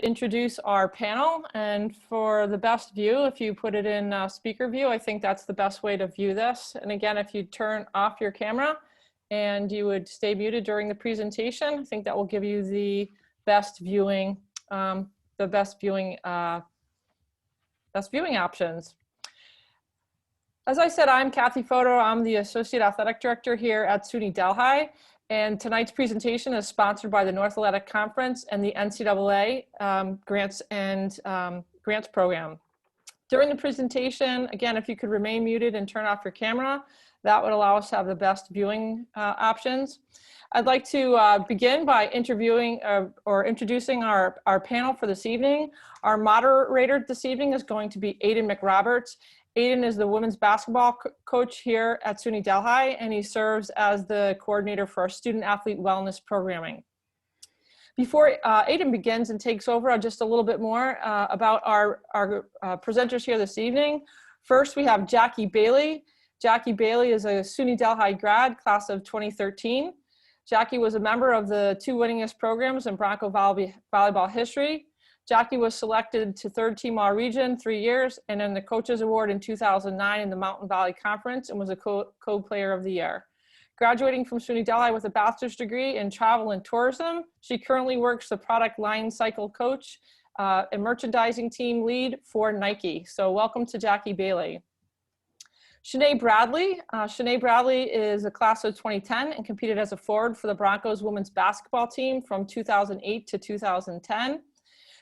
introduce our panel, and for the best view, if you put it in speaker view, I think that's the best way to view this. And again, if you turn off your camera and you would stay muted during the presentation, I think that will give you the best viewing, best viewing options. As I said, I'm Kathy Fodor. I'm the Associate Athletic Director here at SUNY Delhi. And tonight's presentation is sponsored by the North Athletic Conference and the NCAA Grants Program. During the presentation, again, if you could remain muted and turn off your camera, that would allow us to have the best viewing options. I'd like to begin by introducing our panel for this evening. Our moderator this evening is going to be Aiden McRoberts. Aiden is the women's basketball coach here at SUNY Delhi, and he serves as the coordinator for our student athlete wellness programming. Before Aiden begins and takes over, just a little bit more about our presenters here this evening. First, we have Jackie Bailey. Jackie Bailey is a SUNY Delhi grad, class of 2013. Jackie was a member of the 2 winningest programs in Bronco volleyball history. Jackie was selected to 3rd team all-region 3 years, and then the Coaches Award in 2009 in the Mountain Valley Conference, and was a co-player of the year. Graduating from SUNY Delhi with a bachelor's degree in travel and tourism, she currently works the product line cycle coach and merchandising team lead for Nike. So welcome to Jackie Bailey. Shanay Bradley. Shanay Bradley is a class of 2010 and competed as a forward for the Broncos women's basketball team from 2008 to 2010.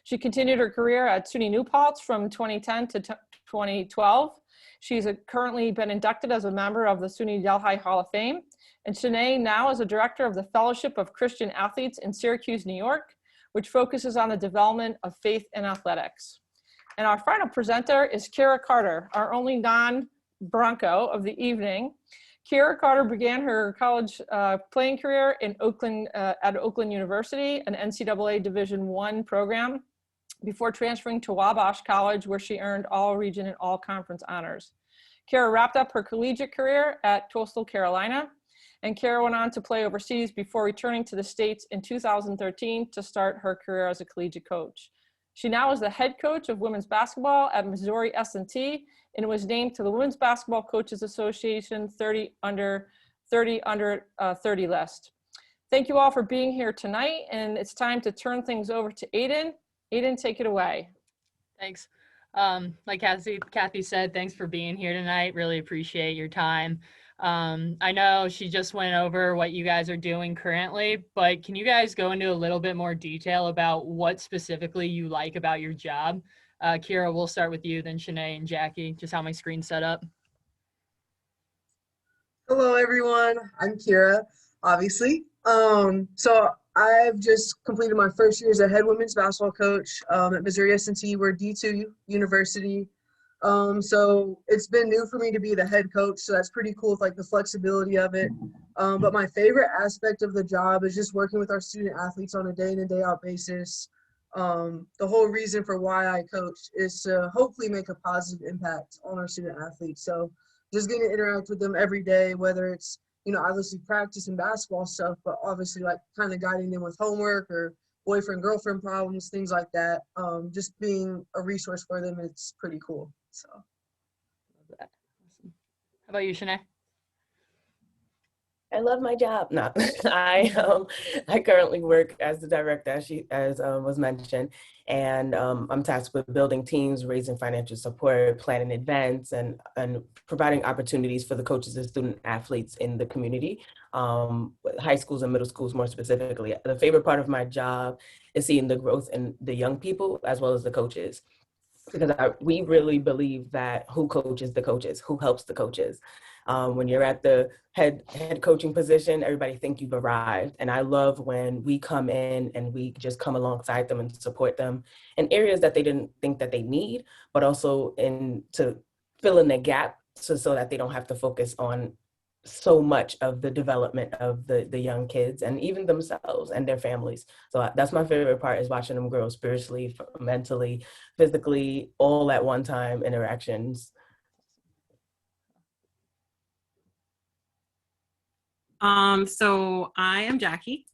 She continued her career at SUNY New Paltz from 2010 to 2012. She's currently been inducted as a member of the SUNY Delhi Hall of Fame. And Shanay now is a director of the Fellowship of Christin Athletes in Syracuse, New York, which focuses on the development of faith in athletics. And our final presenter is Kyra Carter, our only non-Bronco of the evening. Kyra Carter began her college playing career in Oakland, at Oakland University, an NCAA Division I program, before transferring to Wabash College, where she earned all region and all conference honors. Kyra wrapped up her collegiate career at Coastal Carolina, and Kyra went on to play overseas before returning to the States in 2013 to start her career as a collegiate coach. She now is the head coach of women's basketball at Missouri S&T, and was named to the Women's Basketball Coaches Association 30 under 30 list. Thank you all for being here tonight, and it's time to turn things over to Aiden. Aiden, take it away. Thanks. Like Kathy said, thanks for being here tonight. Really appreciate your time. I know she just went over what you guys are doing currently, but can you guys go into a little bit more detail about what specifically you like about your job? Kyra, we'll start with you, then Shanay and Jackie, just how my screen's set up. Hello, everyone. I'm Kyra, obviously. So I've just completed my first year as a head women's basketball coach at Missouri S&T. We're D2 university. So it's been new for me to be the head coach, so that's pretty cool with like the flexibility of it. But my favorite aspect of the job is just working with our student athletes on a day in and day out basis. The whole reason for why I coach is to hopefully make a positive impact on our student athletes. So just getting to interact with them every day, whether it's, obviously practice and basketball stuff, but obviously like kind of guiding them with homework or boyfriend-girlfriend problems, things like that. Just being a resource for them, it's pretty cool. So. Love that. Awesome. How about you, Shanay? I love my job. No, I currently work as the director, as was mentioned, and I'm tasked with building teams, raising financial support, planning events, and providing opportunities for the coaches and student athletes in the community, high schools and middle schools more specifically. The favorite part of my job is seeing the growth in the young people as well as the coaches, because we really believe that who coaches the coaches, who helps the coaches. When you're at the head coaching position, everybody think you've arrived. And I love when we come in and we just come alongside them and support them in areas that they didn't think that they need, but also to fill in the gap so that they don't have to focus on so much of the development of the young kids and even themselves and their families. So that's my favorite part, is watching them grow spiritually, mentally, physically, all at one time, interactions. So I am Jackie.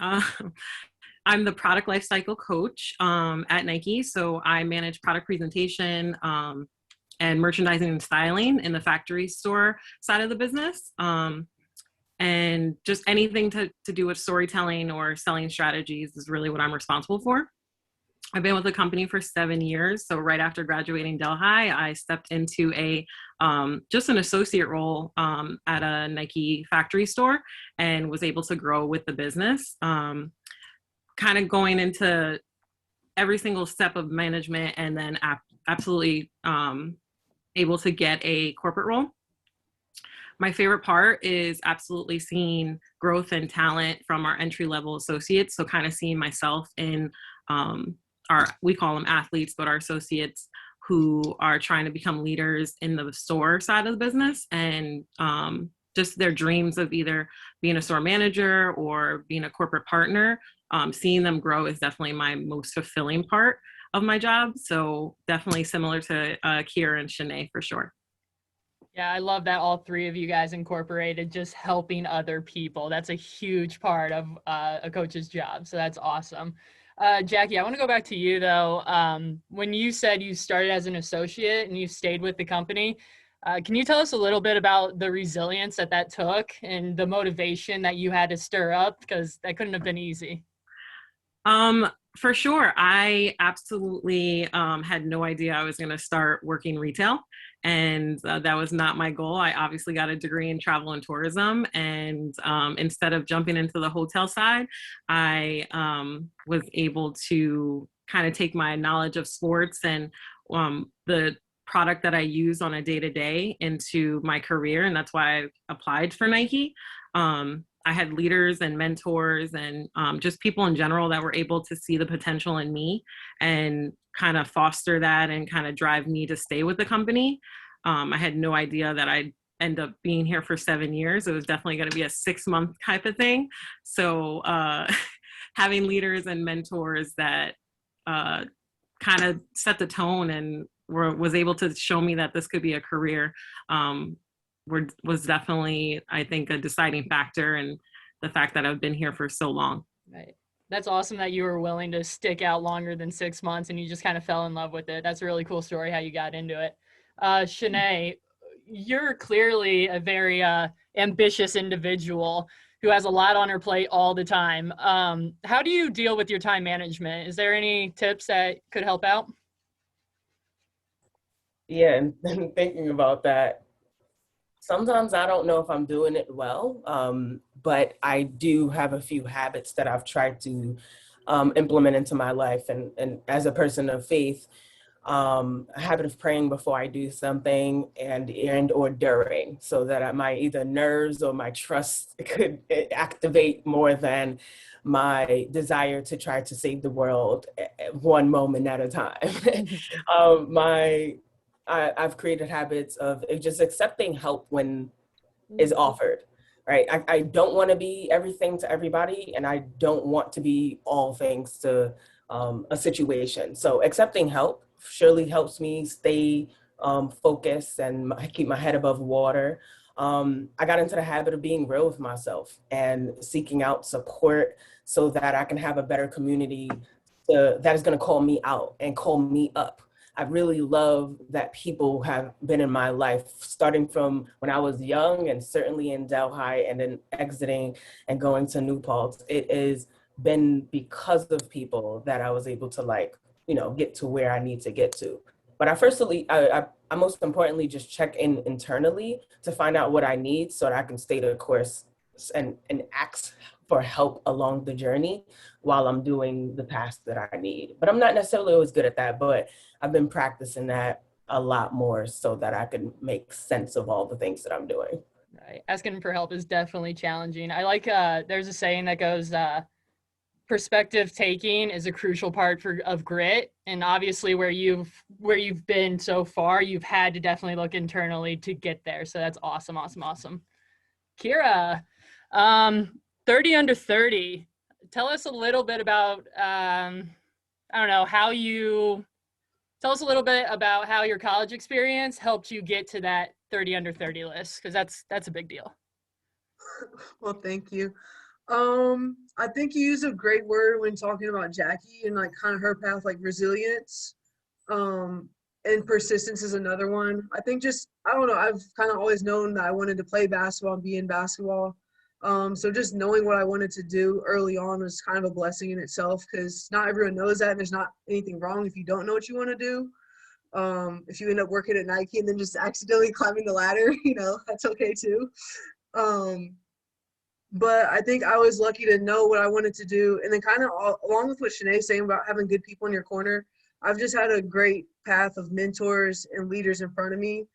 I'm the product lifecycle coach at Nike. So I manage product presentation and merchandising and styling in the factory store side of the business. And just anything to do with storytelling or selling strategies is really what I'm responsible for. I've been with the company for 7 years. So right after graduating Delhi, I stepped into just an associate role at a Nike factory store and was able to grow with the business. Kind of going into every single step of management and then absolutely able to get a corporate role. My favorite part is absolutely seeing growth and talent from our entry-level associates. So kind of seeing myself in we call them athletes, but our associates who are trying to become leaders in the store side of the business, and just their dreams of either being a store manager or being a corporate partner. Seeing them grow is definitely my most fulfilling part of my job. So definitely similar to Kyra and Shanay for sure. Yeah, I love that all three of you guys incorporated just helping other people. That's a huge part of a coach's job. So that's awesome. Jackie, I want to go back to you though. When you said you started as an associate and you stayed with the company, can you tell us a little bit about the resilience that took and the motivation that you had to stir up? Because that couldn't have been easy. For sure. I absolutely had no idea I was going to start working retail. And that was not my goal. I obviously got a degree in travel and tourism. And instead of jumping into the hotel side, I was able to kind of take my knowledge of sports and the product that I use on a day-to-day into my career. And that's why I applied for Nike. I had leaders and mentors and just people in general that were able to see the potential in me and kind of foster that and kind of drive me to stay with the company. I had no idea that I'd end up being here for 7 years. It was definitely going to be a 6-month type of thing. So having leaders and mentors that kind of set the tone and was able to show me that this could be a career was definitely, I think, a deciding factor, and the fact that I've been here for so long. Right. That's awesome that you were willing to stick out longer than 6 months and you just kind of fell in love with it. That's a really cool story how you got into it. Shanay, you're clearly a very ambitious individual who has a lot on her plate all the time. How do you deal with your time management? Is there any tips that could help out? Yeah, and thinking about that, sometimes I don't know if I'm doing it well, but I do have a few habits that I've tried to implement into my life. And as a person of faith, a habit of praying before I do something and or during, so that my either nerves or my trust could activate more than my desire to try to save the world one moment at a time. I've created habits of just accepting help when is offered, right? I don't want to be everything to everybody, and I don't want to be all things to a situation. So accepting help surely helps me stay focused and keep my head above water. I got into the habit of being real with myself and seeking out support so that I can have a better community that is going to call me out and call me up. I really love that people have been in my life, starting from when I was young and certainly in Delhi and then exiting and going to New Paltz. It has been because of people that I was able to get to where I need to get to. But I most importantly just check in internally to find out what I need so that I can stay the course and ask for help along the journey while I'm doing the task that I need. But I'm not necessarily always good at that, but I've been practicing that a lot more so that I can make sense of all the things that I'm doing. Right. Asking for help is definitely challenging. I like, there's a saying that goes, perspective taking is a crucial part of grit. And obviously where you've been so far, you've had to definitely look internally to get there. So that's awesome, awesome, awesome. Kyra, 30 under 30. Tell us a little bit about, tell us a little bit about how your college experience helped you get to that 30 under 30 list, because that's a big deal. Well, thank you. I think you use a great word when talking about Jackie and like kind of her path, like resilience. And persistence is another one. I think just, I don't know, I've kind of always known that I wanted to play basketball and be in basketball. So just knowing what I wanted to do early on was kind of a blessing in itself, because not everyone knows that, and there's not anything wrong if you don't know what you want to do. If you end up working at Nike and then just accidentally climbing the ladder, that's okay too. But I think I was lucky to know what I wanted to do. And then kind of along with what Shanay's saying about having good people in your corner, I've just had a great path of mentors and leaders in front of me.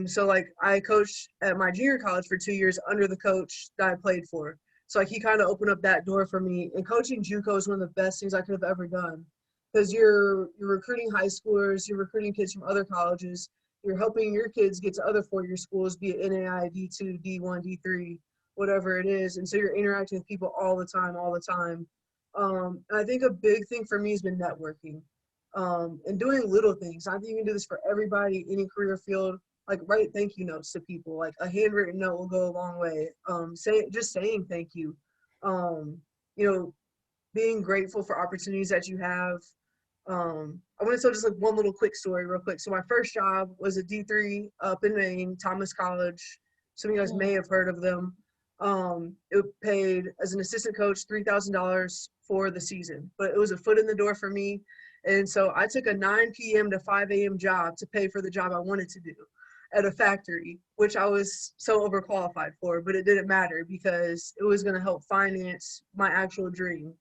So like I coached at my junior college for 2 years under the coach that I played for. So like he kind of opened up that door for me. And coaching JUCO is one of the best things I could have ever done, because you're recruiting high schoolers, you're recruiting kids from other colleges, you're helping your kids get to other four-year schools, be it NAI, D2, D1, D3, whatever it is. And so you're interacting with people all the time. And I think a big thing for me has been networking. And doing little things. I think you can do this for everybody, any career field. Like write thank you notes to people. Like a handwritten note will go a long way. Saying thank you. Being grateful for opportunities that you have. I want to tell just like one little quick story real quick. So my first job was a D3 up in Maine, Thomas College. Some of you guys may have heard of them. It paid as an assistant coach $3,000 for the season, but it was a foot in the door for me. And so I took a 9 p.m. to 5 a.m. job to pay for the job I wanted to do at a factory, which I was so overqualified for, but it didn't matter because it was going to help finance my actual dream.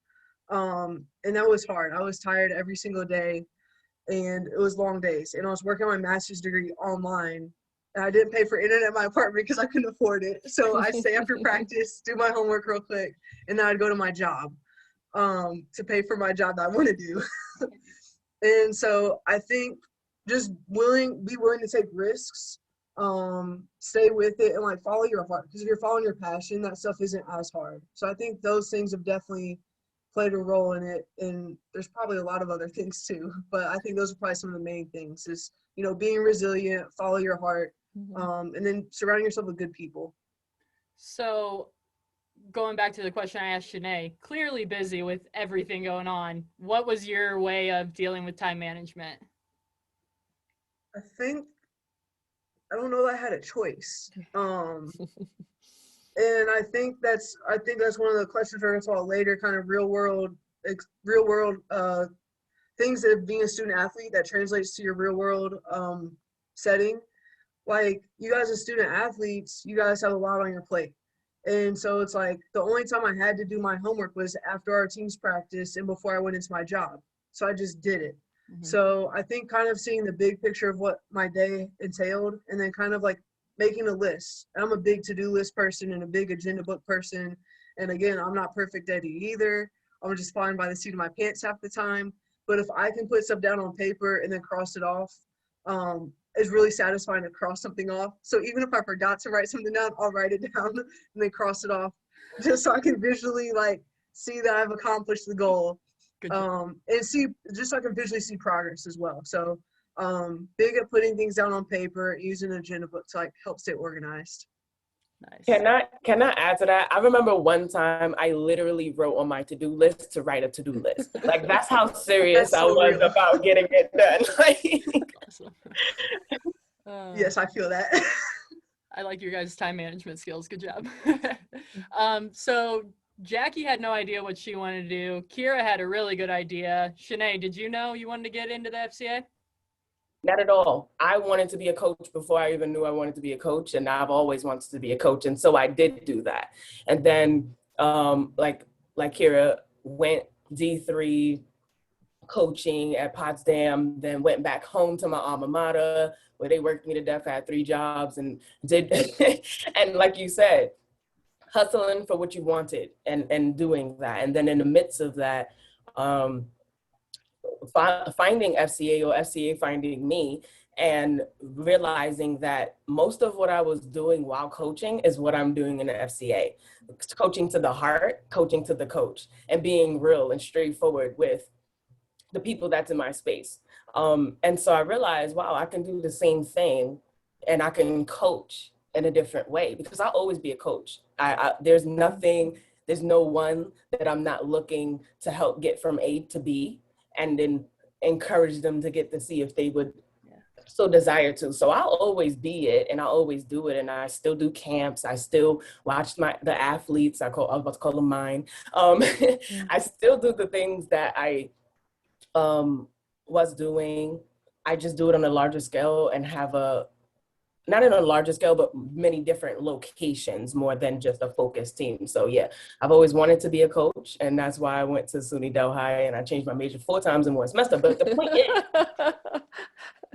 And that was hard. I was tired every single day, and it was long days. And I was working on my master's degree online, and I didn't pay for internet in my apartment because I couldn't afford it. So I'd stay after practice, do my homework real quick, and then I'd go to my job to pay for my job that I want to do. And so I think just be willing to take risks, stay with it, and like follow your heart. Because if you're following your passion, that stuff isn't as hard. So I think those things have definitely played a role in it. And there's probably a lot of other things too, but I think those are probably some of the main things is, being resilient, follow your heart, and then surrounding yourself with good people. So going back to the question I asked Shanay, clearly busy with everything going on. What was your way of dealing with time management? I don't know that I had a choice. And I think that's one of the questions we're going to talk later, kind of real world things of being a student athlete that translates to your real world setting. Like you guys as student athletes, you guys have a lot on your plate. And so it's like the only time I had to do my homework was after our team's practice and before I went into my job. So I just did it. Mm-hmm. So I think kind of seeing the big picture of what my day entailed and then kind of like making a list. I'm a big to-do list person and a big agenda book person. And again, I'm not perfect at it either. I'm just flying by the seat of my pants half the time. But if I can put stuff down on paper and then cross it off, it's really satisfying to cross something off. So even if I forgot to write something down, I'll write it down and then cross it off just so I can visually like see that I've accomplished the goal. And see, just so I can visually see progress as well. So big at putting things down on paper, using an agenda book to like help stay organized. Nice. Can I add to that? I remember one time I literally wrote on my to-do list to write a to-do list. Like that's how serious That's so I was real. about getting it done. Awesome. Yes, I feel that. I like your guys' time management skills. Good job. So Jackie had no idea what she wanted to do. Kyra had a really good idea. Shanay, did you know you wanted to get into the FCA? Not at all. I wanted to be a coach before I even knew I wanted to be a coach, and I've always wanted to be a coach, and so I did do that. And then, like Kyra, went D3 coaching at Potsdam, then went back home to my alma mater where they worked me to death. I had 3 jobs and did, and like you said, hustling for what you wanted and doing that. And then in the midst of that, finding FCA or FCA finding me and realizing that most of what I was doing while coaching is what I'm doing in the FCA. Coaching to the heart, coaching to the coach, and being real and straightforward with the people that's in my space. And so I realized, wow, I can do the same thing and I can coach in a different way because I'll always be a coach. There's nothing there's no one that I'm not looking to help get from A to B, and then encourage them to get to C if they would so desire to. So I'll always be it, and I'll always do it. And I still do camps. I still watch the athletes. I was about to call them mine. I still do the things that I was doing. I just do it on a larger scale and have not on a larger scale, but many different locations more than just a focused team. So yeah, I've always wanted to be a coach, and that's why I went to SUNY Delhi, and I changed my major 4 times in one semester. But the point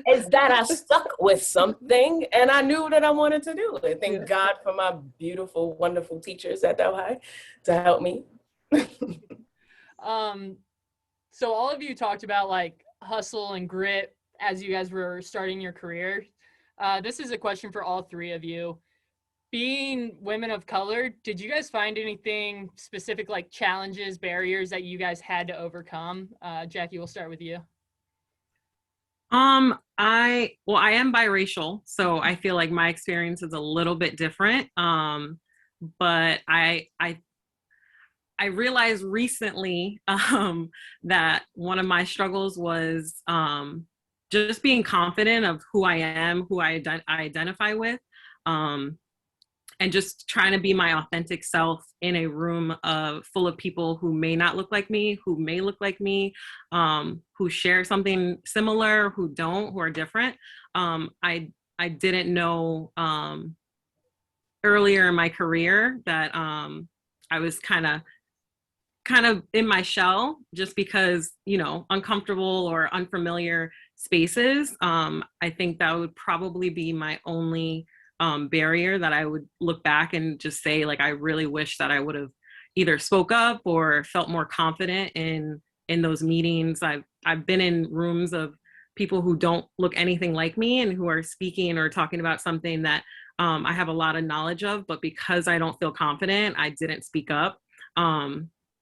is that I stuck with something, and I knew that I wanted to do it. Thank God for my beautiful, wonderful teachers at Delhi to help me. So all of you talked about like hustle and grit as you guys were starting your career. This is a question for all 3 of you. Being women of color, did you guys find anything specific, like challenges, barriers that you guys had to overcome? Jackie, we'll start with you. I am biracial, so I feel like my experience is a little bit different. But I realized recently that one of my struggles was just being confident of who I am, who I identify with, and just trying to be my authentic self in a room full of people who may not look like me, who may look like me, who share something similar, who don't, who are different. I didn't know earlier in my career that I was kind of in my shell just because, uncomfortable or unfamiliar spaces. I think that would probably be my only barrier that I would look back and just say, like, I really wish that I would have either spoke up or felt more confident in those meetings. I've been in rooms of people who don't look anything like me and who are speaking or talking about something that I have a lot of knowledge of, but because I don't feel confident, I didn't speak up.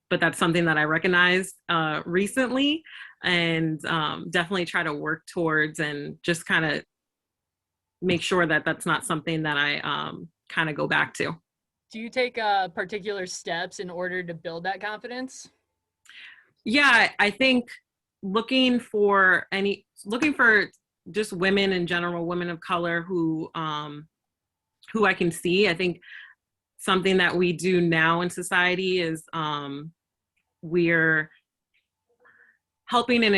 But that's something that I recognized recently, and definitely try to work towards, and just kind of make sure that that's not something that I kind of go back to. Do you take particular steps in order to build that confidence? Yeah, I think looking for just women in general, women of color who I can see. I think something that we do now in society is we're helping and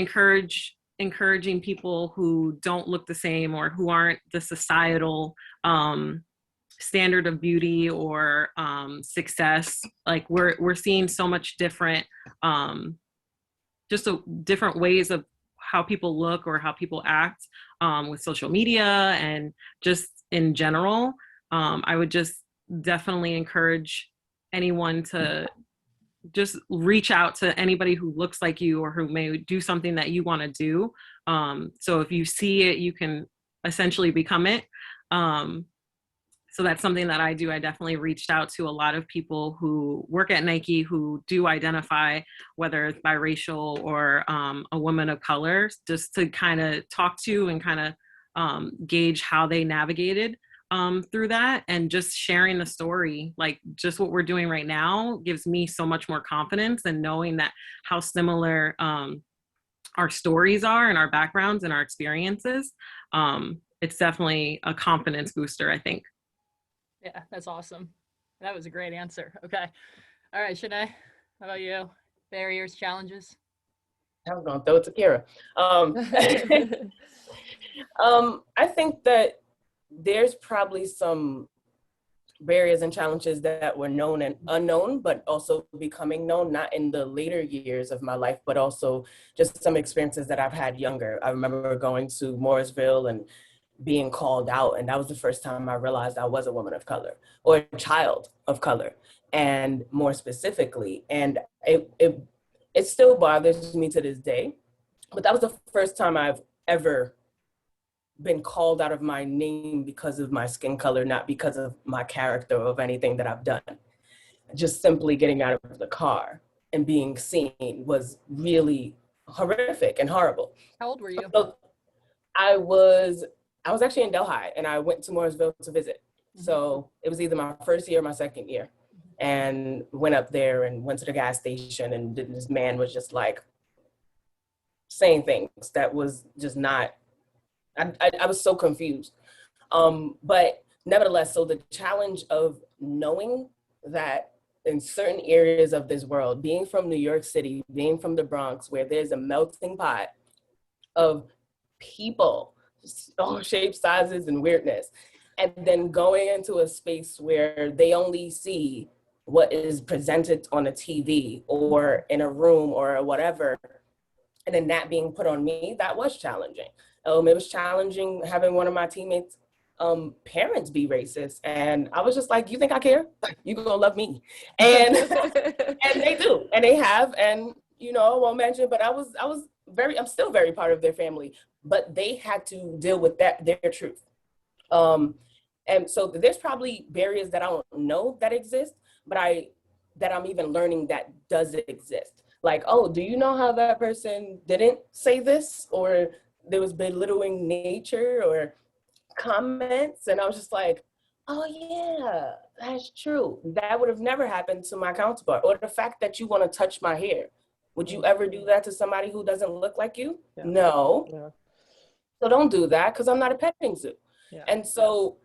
encouraging people who don't look the same or who aren't the societal standard of beauty or success. Like we're seeing so much different, different ways of how people look or how people act with social media and just in general. I would just definitely encourage anyone to just reach out to anybody who looks like you or who may do something that you want to do. So if you see it, you can essentially become it. So that's something that I do. I definitely reached out to a lot of people who work at Nike who do identify, whether it's biracial or a woman of color, just to kind of talk to and kind of gauge how they navigated through that. And just sharing the story, like just what we're doing right now, gives me so much more confidence, and knowing that how similar our stories are and our backgrounds and our experiences. It's definitely a confidence booster, I think. Yeah, that's awesome. That was a great answer. Okay. All right, Shanay, how about you? Barriers, challenges? I was going to throw it to Kyra. I think that there's probably some barriers and challenges that were known and unknown, but also becoming known, not in the later years of my life, but also just some experiences that I've had younger. I remember going to Morrisville and being called out, and that was the first time I realized I was a woman of color or a child of color, and more specifically, and it still bothers me to this day, but that was the first time I've ever been called out of my name because of my skin color, not because of my character or of anything that I've done. Just simply getting out of the car and being seen was really horrific and horrible. How old were you? So I was actually in Delhi, and I went to Morrisville to visit. So it was either my first year or my second year. and went up there and went to the gas station, and this man was just like saying things that was just not, I was so confused. But nevertheless, so the challenge of knowing that in certain areas of this world, being from New York City, being from the Bronx, where there's a melting pot of people, all shapes, sizes, and weirdness, and then going into a space where they only see what is presented on a TV or in a room or whatever, and then that being put on me, that was challenging. It was challenging having one of my teammates' parents be racist, and I was just like, you think I care? You gonna love me? And and they do, and they have, and you know, I won't mention, but I'm still very part of their family, but they had to deal with their truth. And so there's probably barriers that I don't know that exist, but that I'm even learning that does exist. Like, oh, do you know how that person didn't say this, or there was belittling nature or comments? And I was just like, oh yeah, that's true. That would have never happened to my counterpart. Or the fact that you want to touch my hair. Would you ever do that to somebody who doesn't look like you? Yeah. No. Yeah. So don't do that, because I'm not a petting zoo. Yeah. And so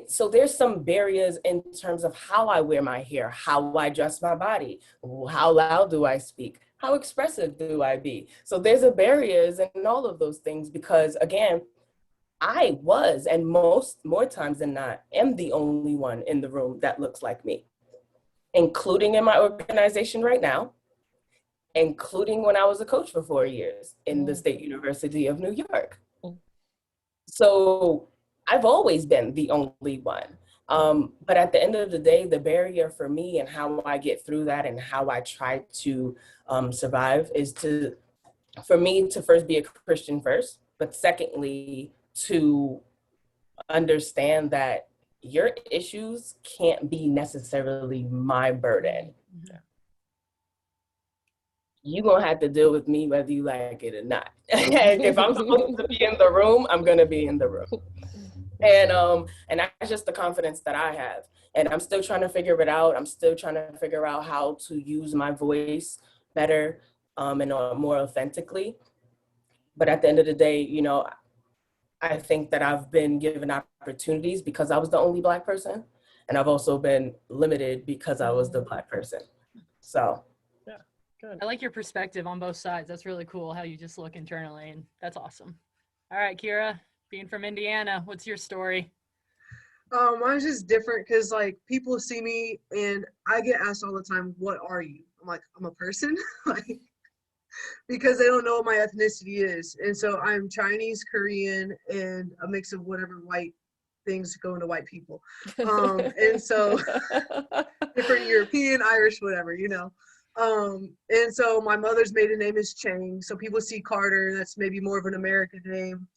so there's some barriers in terms of how I wear my hair, how I dress my body, how loud do I speak, how expressive do I be? So there's a barriers in all of those things, because again, I was, and more times than not, am the only one in the room that looks like me, including in my organization right now, including when I was a coach for 4 years in the State University of New York. So I've always been the only one. But at the end of the day, the barrier for me and how I get through that and how I try to survive is for me to first be a Christian first, but secondly, to understand that your issues can't be necessarily my burden. Yeah. You're gonna have to deal with me whether you like it or not. And if I'm supposed to be in the room, I'm gonna be in the room. And that's just the confidence that I have. And I'm still trying to figure it out. I'm still trying to figure out how to use my voice better and more authentically. But at the end of the day, you know, I think that I've been given opportunities because I was the only Black person. And I've also been limited because I was the Black person. So. Yeah, good. I like your perspective on both sides. That's really cool how you just look internally, and that's awesome. All right, Kyra, being from Indiana, what's your story? Mine's just different because like people see me and I get asked all the time, what are you? I'm like, I'm a person. Like, because they don't know what my ethnicity is. And so I'm Chinese, Korean, and a mix of whatever white things go into white people. And so different European, Irish, whatever, you know. And so my mother's maiden name is Chang. So people see Carter, that's maybe more of an American name.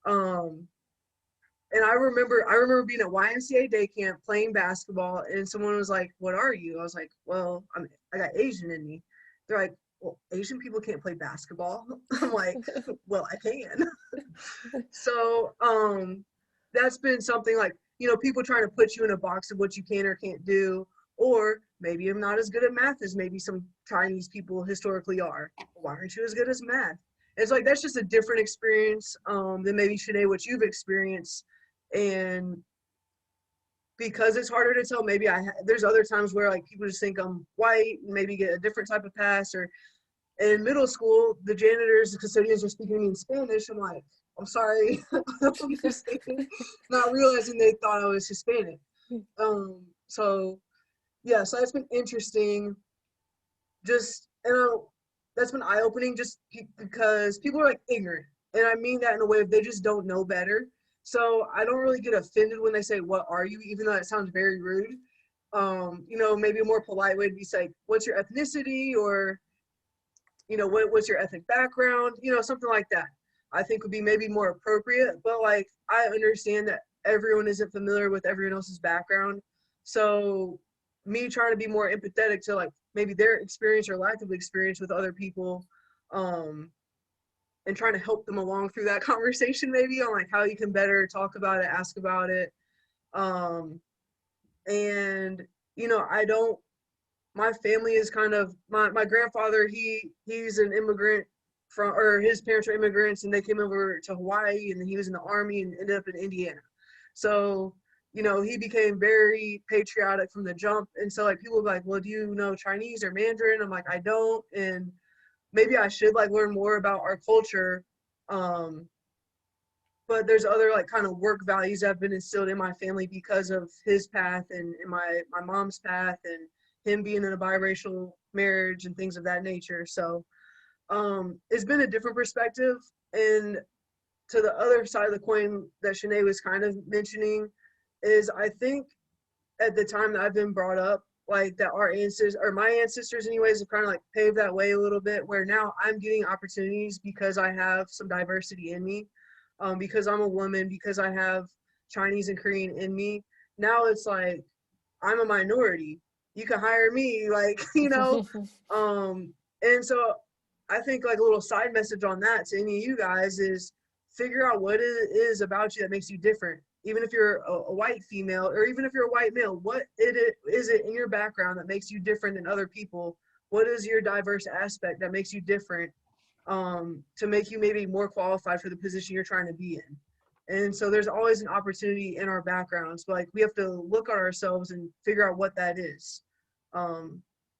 And I remember being at YMCA day camp playing basketball, and someone was like, what are you? I was like, well, I got Asian in me. They're like, well, Asian people can't play basketball. I'm like, well, I can. So that's been something like, you know, people trying to put you in a box of what you can or can't do, or maybe I'm not as good at math as maybe some Chinese people historically are. Why aren't you as good as math? It's like, that's just a different experience than maybe, Shanay, what you've experienced. And because it's harder to tell, maybe there's other times where like people just think I'm white, maybe get a different type of pass. Or in middle school, the janitors, the custodians are speaking to me in Spanish. I'm like, I'm sorry, not realizing they thought I was Hispanic. So yeah, so that's been interesting. Just, that's been eye-opening just because people are like ignorant. And I mean that in a way of they just don't know better. So I don't really get offended when they say, what are you? Even though that sounds very rude. You know, maybe a more polite way to be like, what's your ethnicity? Or, you know, what's your ethnic background? You know, something like that, I think would be maybe more appropriate. But like, I understand that everyone isn't familiar with everyone else's background. So me trying to be more empathetic to like maybe their experience or lack of experience with other people, and trying to help them along through that conversation, maybe on like how you can better talk about it, ask about it. And my family is kind of, my grandfather, he's an immigrant or his parents are immigrants, and they came over to Hawaii, and then he was in the Army and ended up in Indiana. So, he became very patriotic from the jump. And so like people are like, well, do you know Chinese or Mandarin? I'm like, I don't. And maybe I should like learn more about our culture. But there's other like kind of work values that have been instilled in my family because of his path and my mom's path and him being in a biracial marriage and things of that nature. So it's been a different perspective. And to the other side of the coin that Shanay was kind of mentioning is, I think at the time that I've been brought up, like that our ancestors, or my ancestors anyways, have kind of like paved that way a little bit, where now I'm getting opportunities because I have some diversity in me, because I'm a woman, because I have Chinese and Korean in me. Now it's like, I'm a minority. You can hire me, like, and so I think like a little side message on that to any of you guys is figure out what it is about you that makes you different. Even if you're a white female, or even if you're a white male, what is it in your background that makes you different than other people? What is your diverse aspect that makes you different, to make you maybe more qualified for the position you're trying to be in? And so there's always an opportunity in our backgrounds, but like we have to look at ourselves and figure out what that is.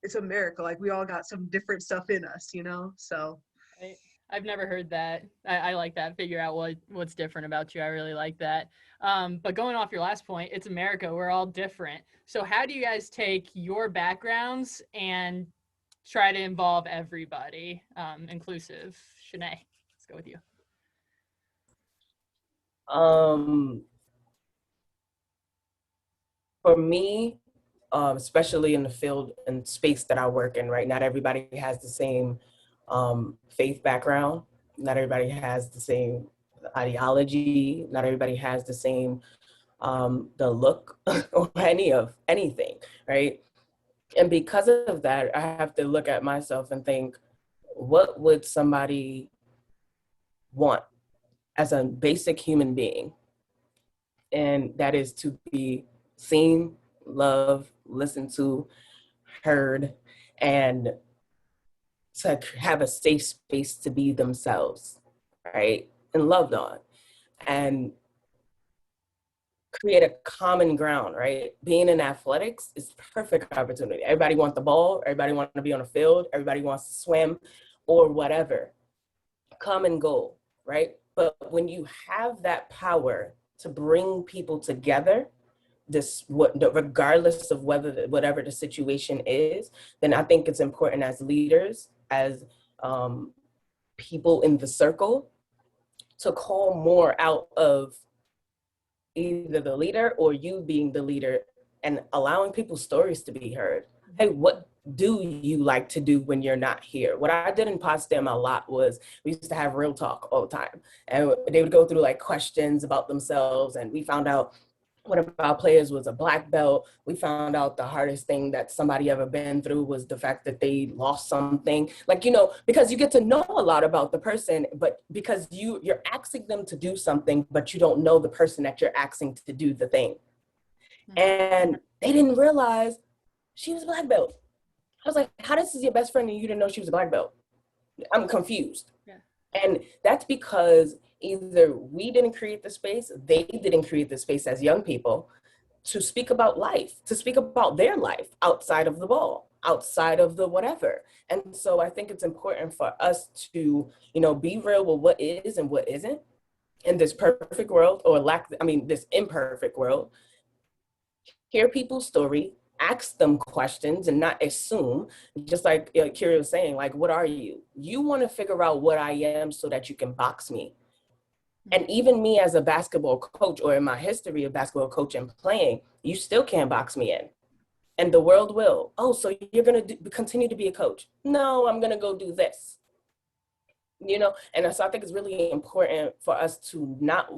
It's America. Like we all got some different stuff in us, so. I've never heard that. I like that. Figure out what's different about you. I really like that. But going off your last point, it's America. We're all different. So how do you guys take your backgrounds and try to involve everybody, inclusive? Shanay, let's go with you. For me, especially in the field and space that I work in, right? Not everybody has the same faith background. Not everybody has the same ideology. Not everybody has the same the look or anything, right? And because of that, I have to look at myself and think, what would somebody want as a basic human being? And that is to be seen, loved, listened to, heard, and to have a safe space to be themselves, right? And loved on. And create a common ground, right? Being in athletics is perfect opportunity. Everybody wants the ball, everybody wants to be on the field, everybody wants to swim or whatever. Common goal, right? But when you have that power to bring people together, regardless of whatever the situation is, then I think it's important as leaders, as people in the circle, to call more out of either the leader or you being the leader and allowing people's stories to be heard. Hey, what do you like to do when you're not here? What I did in Potsdam a lot was we used to have real talk all the time. And they would go through like questions about themselves. And we found out one of our players was a black belt. We found out the hardest thing that somebody ever been through was the fact that they lost something. Like, because you get to know a lot about the person, but because you're asking them to do something, but you don't know the person that you're asking to do the thing. Mm-hmm. And they didn't realize she was a black belt. I was like, how this is your best friend and you didn't know she was a black belt? I'm confused. Yeah. And that's because either we didn't create the space, they didn't create the space as young people to speak about life, to speak about their life outside of the ball, outside of the whatever. And so I think it's important for us to, be real with what is and what isn't in this perfect world this imperfect world. Hear people's story, ask them questions and not assume, just like Kyra was saying, like, what are you? You want to figure out what I am so that you can box me. And even me as a basketball coach, or in my history of basketball coaching and playing, you still can't box me in. And the world will. Oh, so you're going to continue to be a coach? No, I'm going to go do this. And so I think it's really important for us to not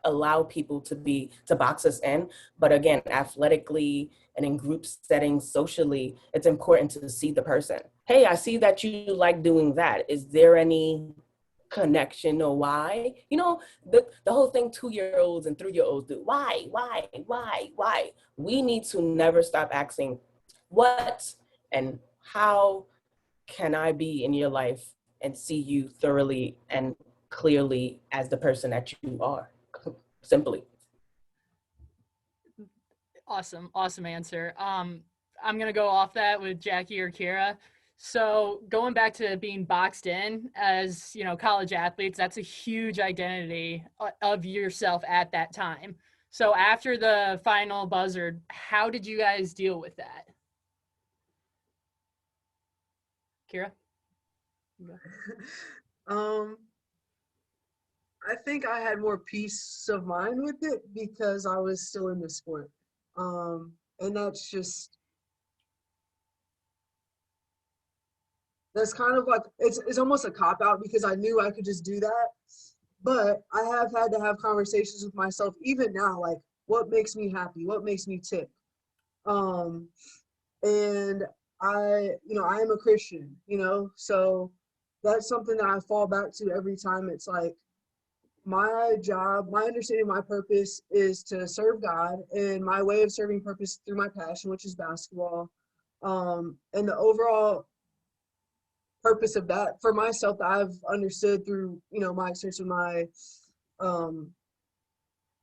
allow people to box us in. But again, athletically and in group settings, socially, it's important to see the person. Hey, I see that you like doing that. Is there any connection or why. You know, the whole thing 2-year-olds and 3-year-olds do. Why? We need to never stop asking what and how can I be in your life and see you thoroughly and clearly as the person that you are, simply. Awesome answer. I'm gonna go off that with Jackie or Kyra. So going back to being boxed in as, you know, college athletes, that's a huge identity of yourself at that time. So after the final buzzer, how did you guys deal with that? Kyra? I think I had more peace of mind with it because I was still in the sport. And that's kind of like, it's almost a cop-out because I knew I could just do that. But I have had to have conversations with myself, even now, like, what makes me happy? What makes me tick? And I am a Christian, so that's something that I fall back to every time. It's like, my job, my understanding, my purpose is to serve God, and my way of serving purpose through my passion, which is basketball. And the overall purpose of that for myself that I've understood through, my experience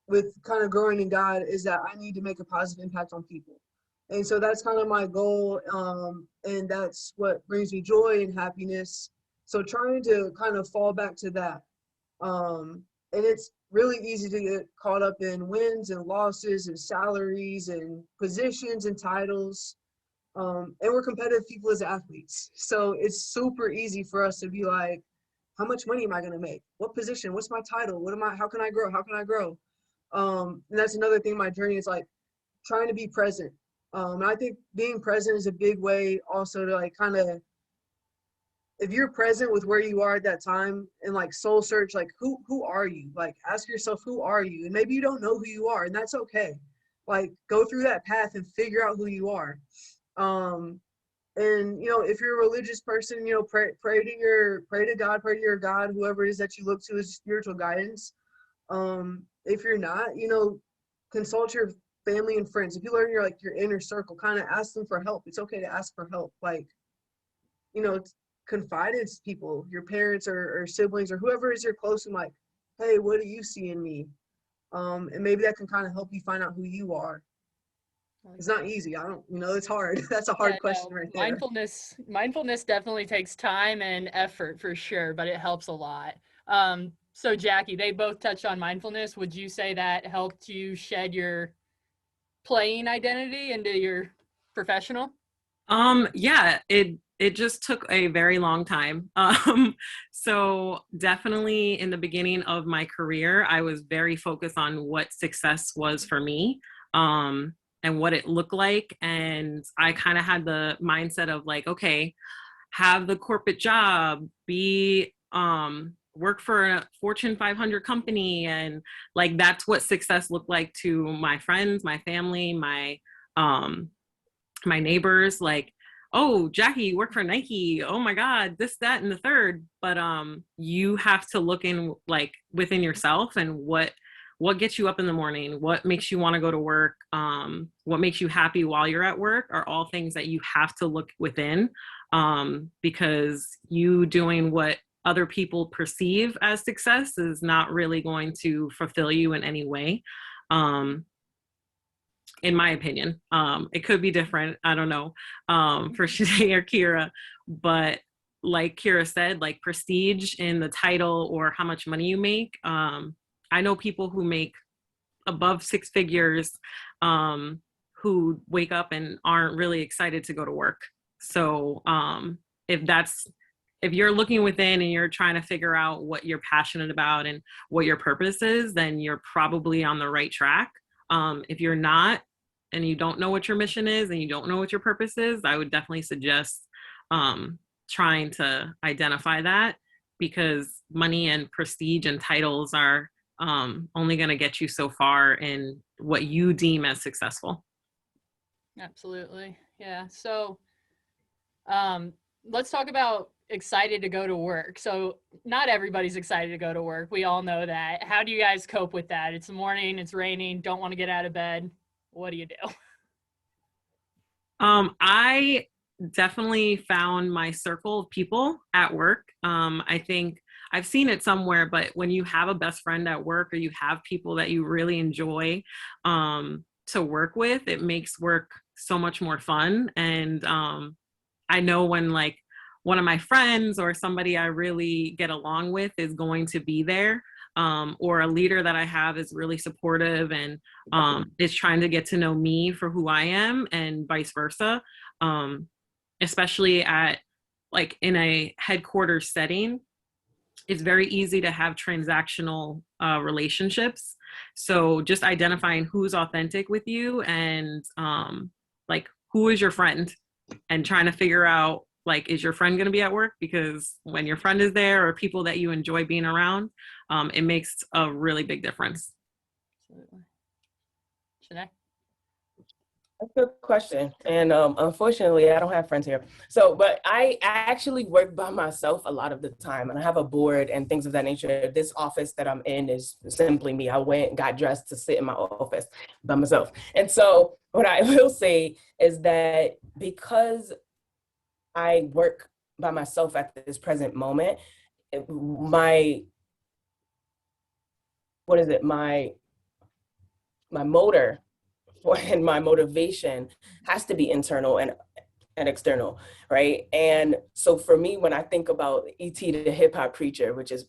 with kind of growing in God is that I need to make a positive impact on people. And so that's kind of my goal. And that's what brings me joy and happiness. So trying to kind of fall back to that. And it's really easy to get caught up in wins and losses and salaries and positions and titles. And we're competitive people as athletes. So it's super easy for us to be like, how much money am I going to make? What position? What's my title? How can I grow? How can I grow? And that's another thing, my journey is like trying to be present. And I think being present is a big way also to like kind of, if you're present with where you are at that time and like soul search, like who are you? Like ask yourself, who are you? And maybe you don't know who you are, and that's okay. Like go through that path and figure out who you are. And if you're a religious person, pray to God, pray to your God, whoever it is that you look to as spiritual guidance. If you're not, consult your family and friends. If you learn your inner circle, kind of ask them for help. It's okay to ask for help. Like, confidence people, your parents or siblings or whoever is your close and like, hey, what do you see in me? And maybe that can kind of help you find out who you are. It's not easy. It's hard. That's a hard question right there. Mindfulness definitely takes time and effort for sure, but it helps a lot. So Jackie, they both touched on mindfulness. Would you say that helped you shed your playing identity into your professional? Yeah, it just took a very long time. So definitely in the beginning of my career, I was very focused on what success was for me, and what it looked like. And I kind of had the mindset of like, okay, have the corporate job, work for a Fortune 500 company. And like, that's what success looked like to my friends, my family, my neighbors. Like, oh, Jackie, you work for Nike. Oh my God, this, that, and the third. But you have to look in like within yourself and what gets you up in the morning, what makes you want to go to work, what makes you happy while you're at work are all things that you have to look within, because you doing what other people perceive as success is not really going to fulfill you in any way. In my opinion, it could be different. I don't know, for Shanay or Kyra, but like Kyra said, like prestige in the title or how much money you make. I know people who make above 6 figures, who wake up and aren't really excited to go to work. So if you're looking within and you're trying to figure out what you're passionate about and what your purpose is, then you're probably on the right track. If you're not, and you don't know what your mission is and you don't know what your purpose is, I would definitely suggest trying to identify that, because money and prestige and titles are only going to get you so far in what you deem as successful. Absolutely. Yeah. So let's talk about excited to go to work. So not everybody's excited to go to work. We all know that. How do you guys cope with that? It's the morning, it's raining, don't want to get out of bed. What do you do? I definitely found my circle of people at work. I think I've seen it somewhere, but when you have a best friend at work or you have people that you really enjoy to work with, it makes work so much more fun. And I know when like one of my friends or somebody I really get along with is going to be there, or a leader that I have is really supportive and is trying to get to know me for who I am and vice versa. Especially at like in a headquarters setting, it's very easy to have transactional relationships. So just identifying who's authentic with you and like who is your friend and trying to figure out like, is your friend going to be at work? Because when your friend is there or people that you enjoy being around, it makes a really big difference. Absolutely. Shanay? That's a good question. And unfortunately, I don't have friends here. So, but I actually work by myself a lot of the time. And I have a board and things of that nature. This office that I'm in is simply me. I went, got dressed to sit in my office by myself. And so what I will say is that because I work by myself at this present moment, my motor and my motivation has to be internal and external, right? And so for me, when I think about E.T. the hip hop preacher, which is,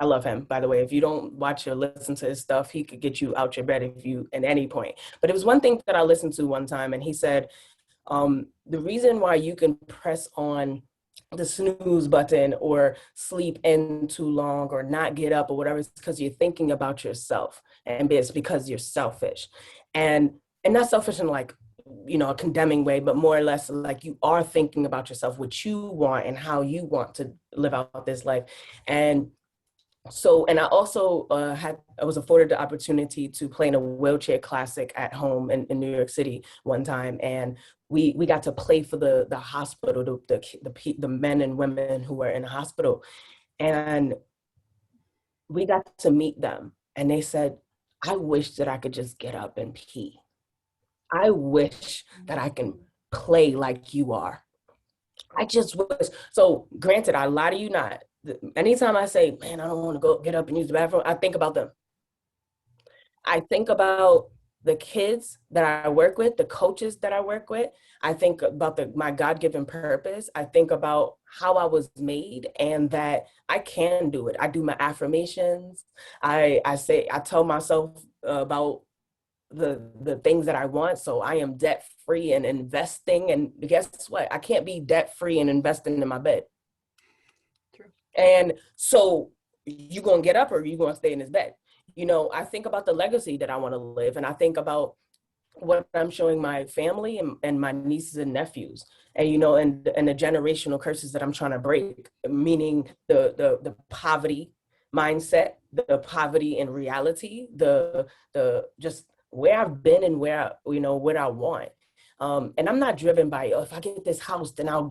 I love him, by the way. If you don't watch or listen to his stuff, he could get you out your bed if you, at any point. But it was one thing that I listened to one time, and he said, the reason why you can press on the snooze button or sleep in too long or not get up or whatever, it's because you're thinking about yourself, and it's because you're selfish. And not selfish in like, you know, a condemning way, but more or less like you are thinking about yourself, what you want and how you want to live out this life. And so, and I also I was afforded the opportunity to play in a wheelchair classic at home in New York City one time. And we got to play for the hospital, the men and women who were in the hospital. And we got to meet them. And they said, I wish that I could just get up and pee. I wish that I can play like you are. I just wish. So granted, I lie to you not. Anytime I say, man, I don't want to go get up and use the bathroom, I think about them. I think about the kids that I work with, the coaches that I work with. I think about my God-given purpose. I think about how I was made and that I can do it. I do my affirmations. I tell myself about the things that I want. So I am debt free and investing. And guess what? I can't be debt free and investing in my bed. True. And so you gonna get up or you gonna stay in this bed? You know, I think about the legacy that I want to live, and I think about what I'm showing my family and my nieces and nephews, and you know, and the generational curses that I'm trying to break, meaning the poverty mindset, the poverty in reality, the just where I've been and where, you know, what I want. And I'm not driven by, oh, if I get this house, then I'll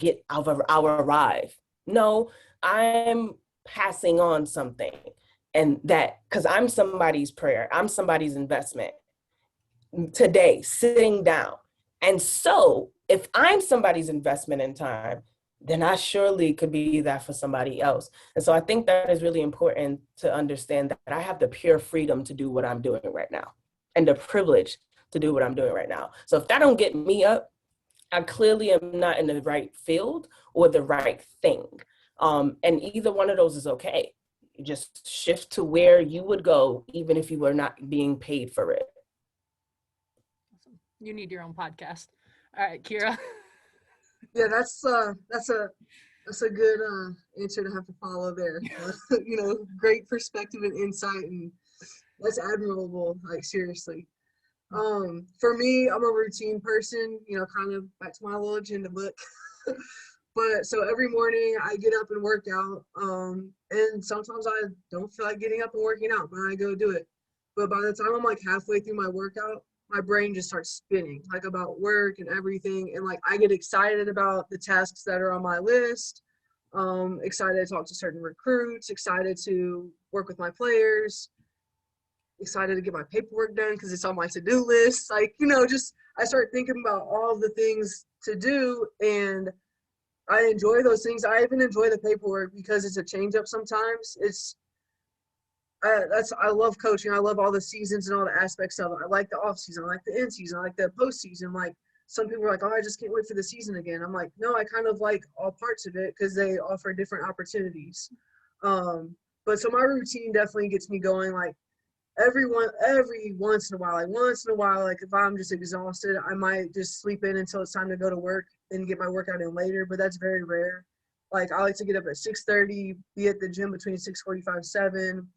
arrive. No, I'm passing on something. And that, because I'm somebody's prayer, I'm somebody's investment today, sitting down. And so if I'm somebody's investment in time, then I surely could be that for somebody else. And so I think that is really important to understand that I have the pure freedom to do what I'm doing right now and the privilege to do what I'm doing right now. So if that don't get me up, I clearly am not in the right field or the right thing. And either one of those is okay. You just shift to where you would go, even if you were not being paid for it. awesome. You need your own podcast. All right, Kyra. Yeah, that's a good answer to have to follow there. You know, great perspective and insight, and that's admirable. Like seriously. For me, I'm a routine person. You know, kind of back to my little agenda book. But so every morning I get up and work out. And sometimes I don't feel like getting up and working out, but I go do it. But by the time I'm like halfway through my workout, my brain just starts spinning, like about work and everything. And like I get excited about the tasks that are on my list, Excited to talk to certain recruits, excited to work with my players, excited to get my paperwork done because it's on my to-do list. Like, just I start thinking about all the things to do, and I enjoy those things. I even enjoy the paperwork because it's a change up sometimes. I love coaching. I love all the seasons and all the aspects of it. I like the off season. I like the in season. I like the postseason. Like, some people are like, oh, I just can't wait for the season again. I'm like, no, I kind of like all parts of it because they offer different opportunities. But so my routine definitely gets me going. Like, every once in a while, like if I'm just exhausted, I might just sleep in until it's time to go to work and get my workout in later, but that's very rare. Like, I like to get up at 6:30, be at the gym between 6:45, 7,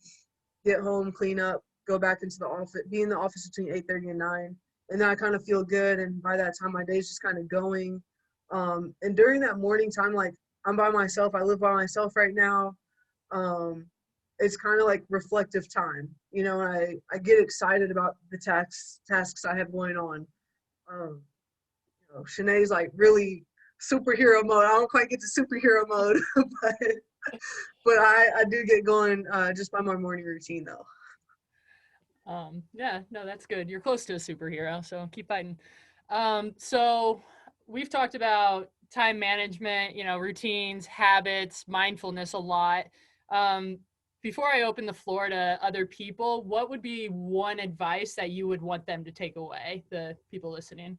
get home, clean up, go back into the office, be in the office between 8:30 and 9. And then I kind of feel good. And by that time, my day's just kind of going. And during that morning time, like, I'm by myself. I live by myself right now. It's kind of like reflective time. I get excited about the tasks I have going on. Shanay's like really superhero mode. I don't quite get to superhero mode, but I do get going just by my morning routine though. Yeah, no, that's good. You're close to a superhero, so keep fighting. So we've talked about time management, routines, habits, mindfulness a lot. Before I open the floor to other people, what would be one advice that you would want them to take away, the people listening?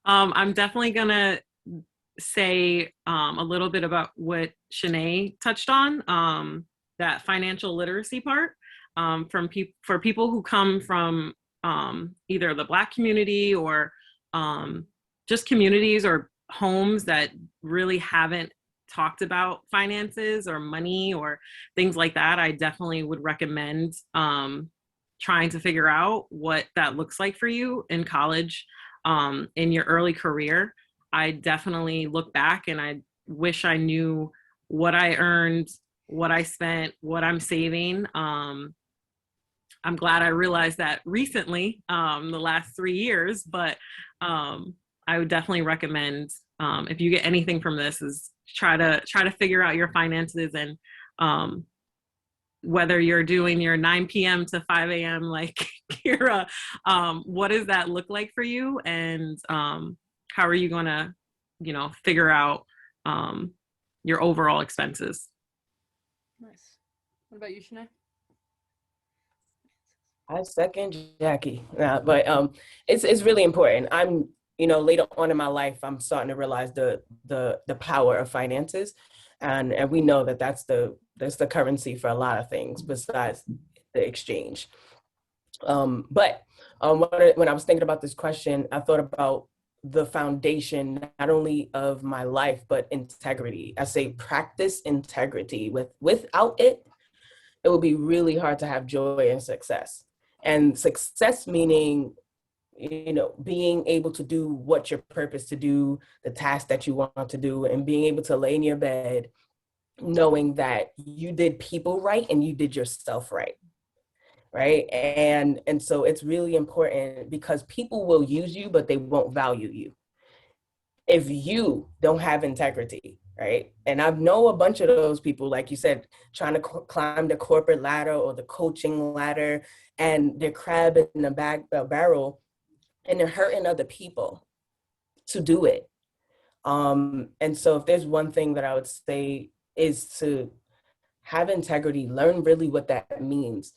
I'm definitely going to say a little bit about what Shanay touched on, that financial literacy part, for people who come from either the Black community or just communities or homes that really haven't talked about finances or money or things like that. I definitely would recommend trying to figure out what that looks like for you in college, in your early career. I definitely look back and I wish I knew what I earned, what I spent, what I'm saving. I'm glad I realized that recently, the last 3 years, but I would definitely recommend, if you get anything from this, is try to figure out your finances, and whether you're doing your 9 p.m. to 5 a.m. like Kyra, what does that look like for you? And how are you going to, figure out your overall expenses? Nice. What about you, Shanay? I second Jackie. Yeah, but it's really important. I'm, later on in my life, I'm starting to realize the power of finances, and we know that that's the currency for a lot of things besides the exchange. But when I was thinking about this question, I thought about the foundation not only of my life but integrity. I say practice integrity. Without it, it would be really hard to have joy and success. And success meaning, being able to do what your purpose to do, the task that you want to do, and being able to lay in your bed knowing that you did people right and you did yourself right. Right. And so it's really important because people will use you, but they won't value you if you don't have integrity. Right. And I know a bunch of those people, like you said, trying to climb the corporate ladder or the coaching ladder, and they're crabbing in the barrel, and they're hurting other people to do it. And so if there's one thing that I would say is to have integrity, learn really what that means,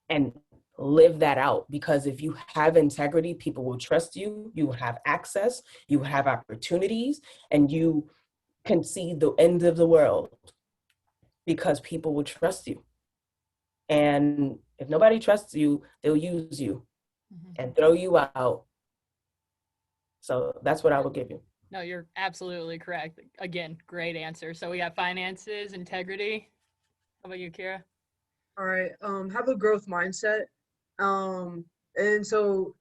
and live that out. Because if you have integrity, people will trust you, you will have access, you will have opportunities, and you can see the end of the world because people will trust you. And if nobody trusts you, they'll use you and throw you out. So that's what I would give you. No, you're absolutely correct. Again, great answer. So we got finances, integrity. How about you, Kyra? All right. Have a growth mindset. And so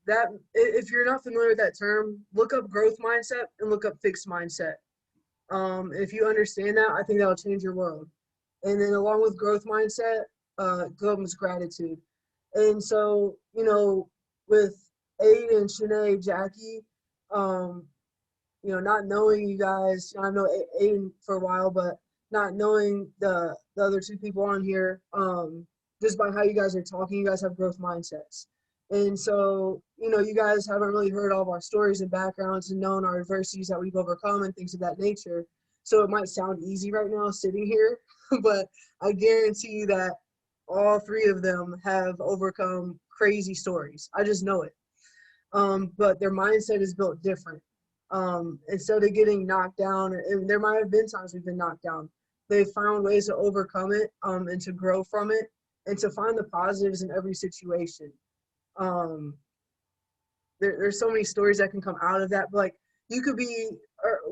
that, if you're not familiar with that term, look up growth mindset and look up fixed mindset. If you understand that, I think that'll change your world. And then along with growth mindset, comes gratitude. And so, with Aiden, Shanay, Jackie, not knowing you guys, I know Aiden for a while, but not knowing the other two people on here, just by how you guys are talking, you guys have growth mindsets. And so, you guys haven't really heard all of our stories and backgrounds and known our adversities that we've overcome and things of that nature. So it might sound easy right now sitting here, but I guarantee you that all three of them have overcome crazy stories. I just know it. But their mindset is built different. Instead of getting knocked down, and there might have been times we've been knocked down, they've found ways to overcome it, and to grow from it, and to find the positives in every situation. There's so many stories that can come out of that. But like, you could be,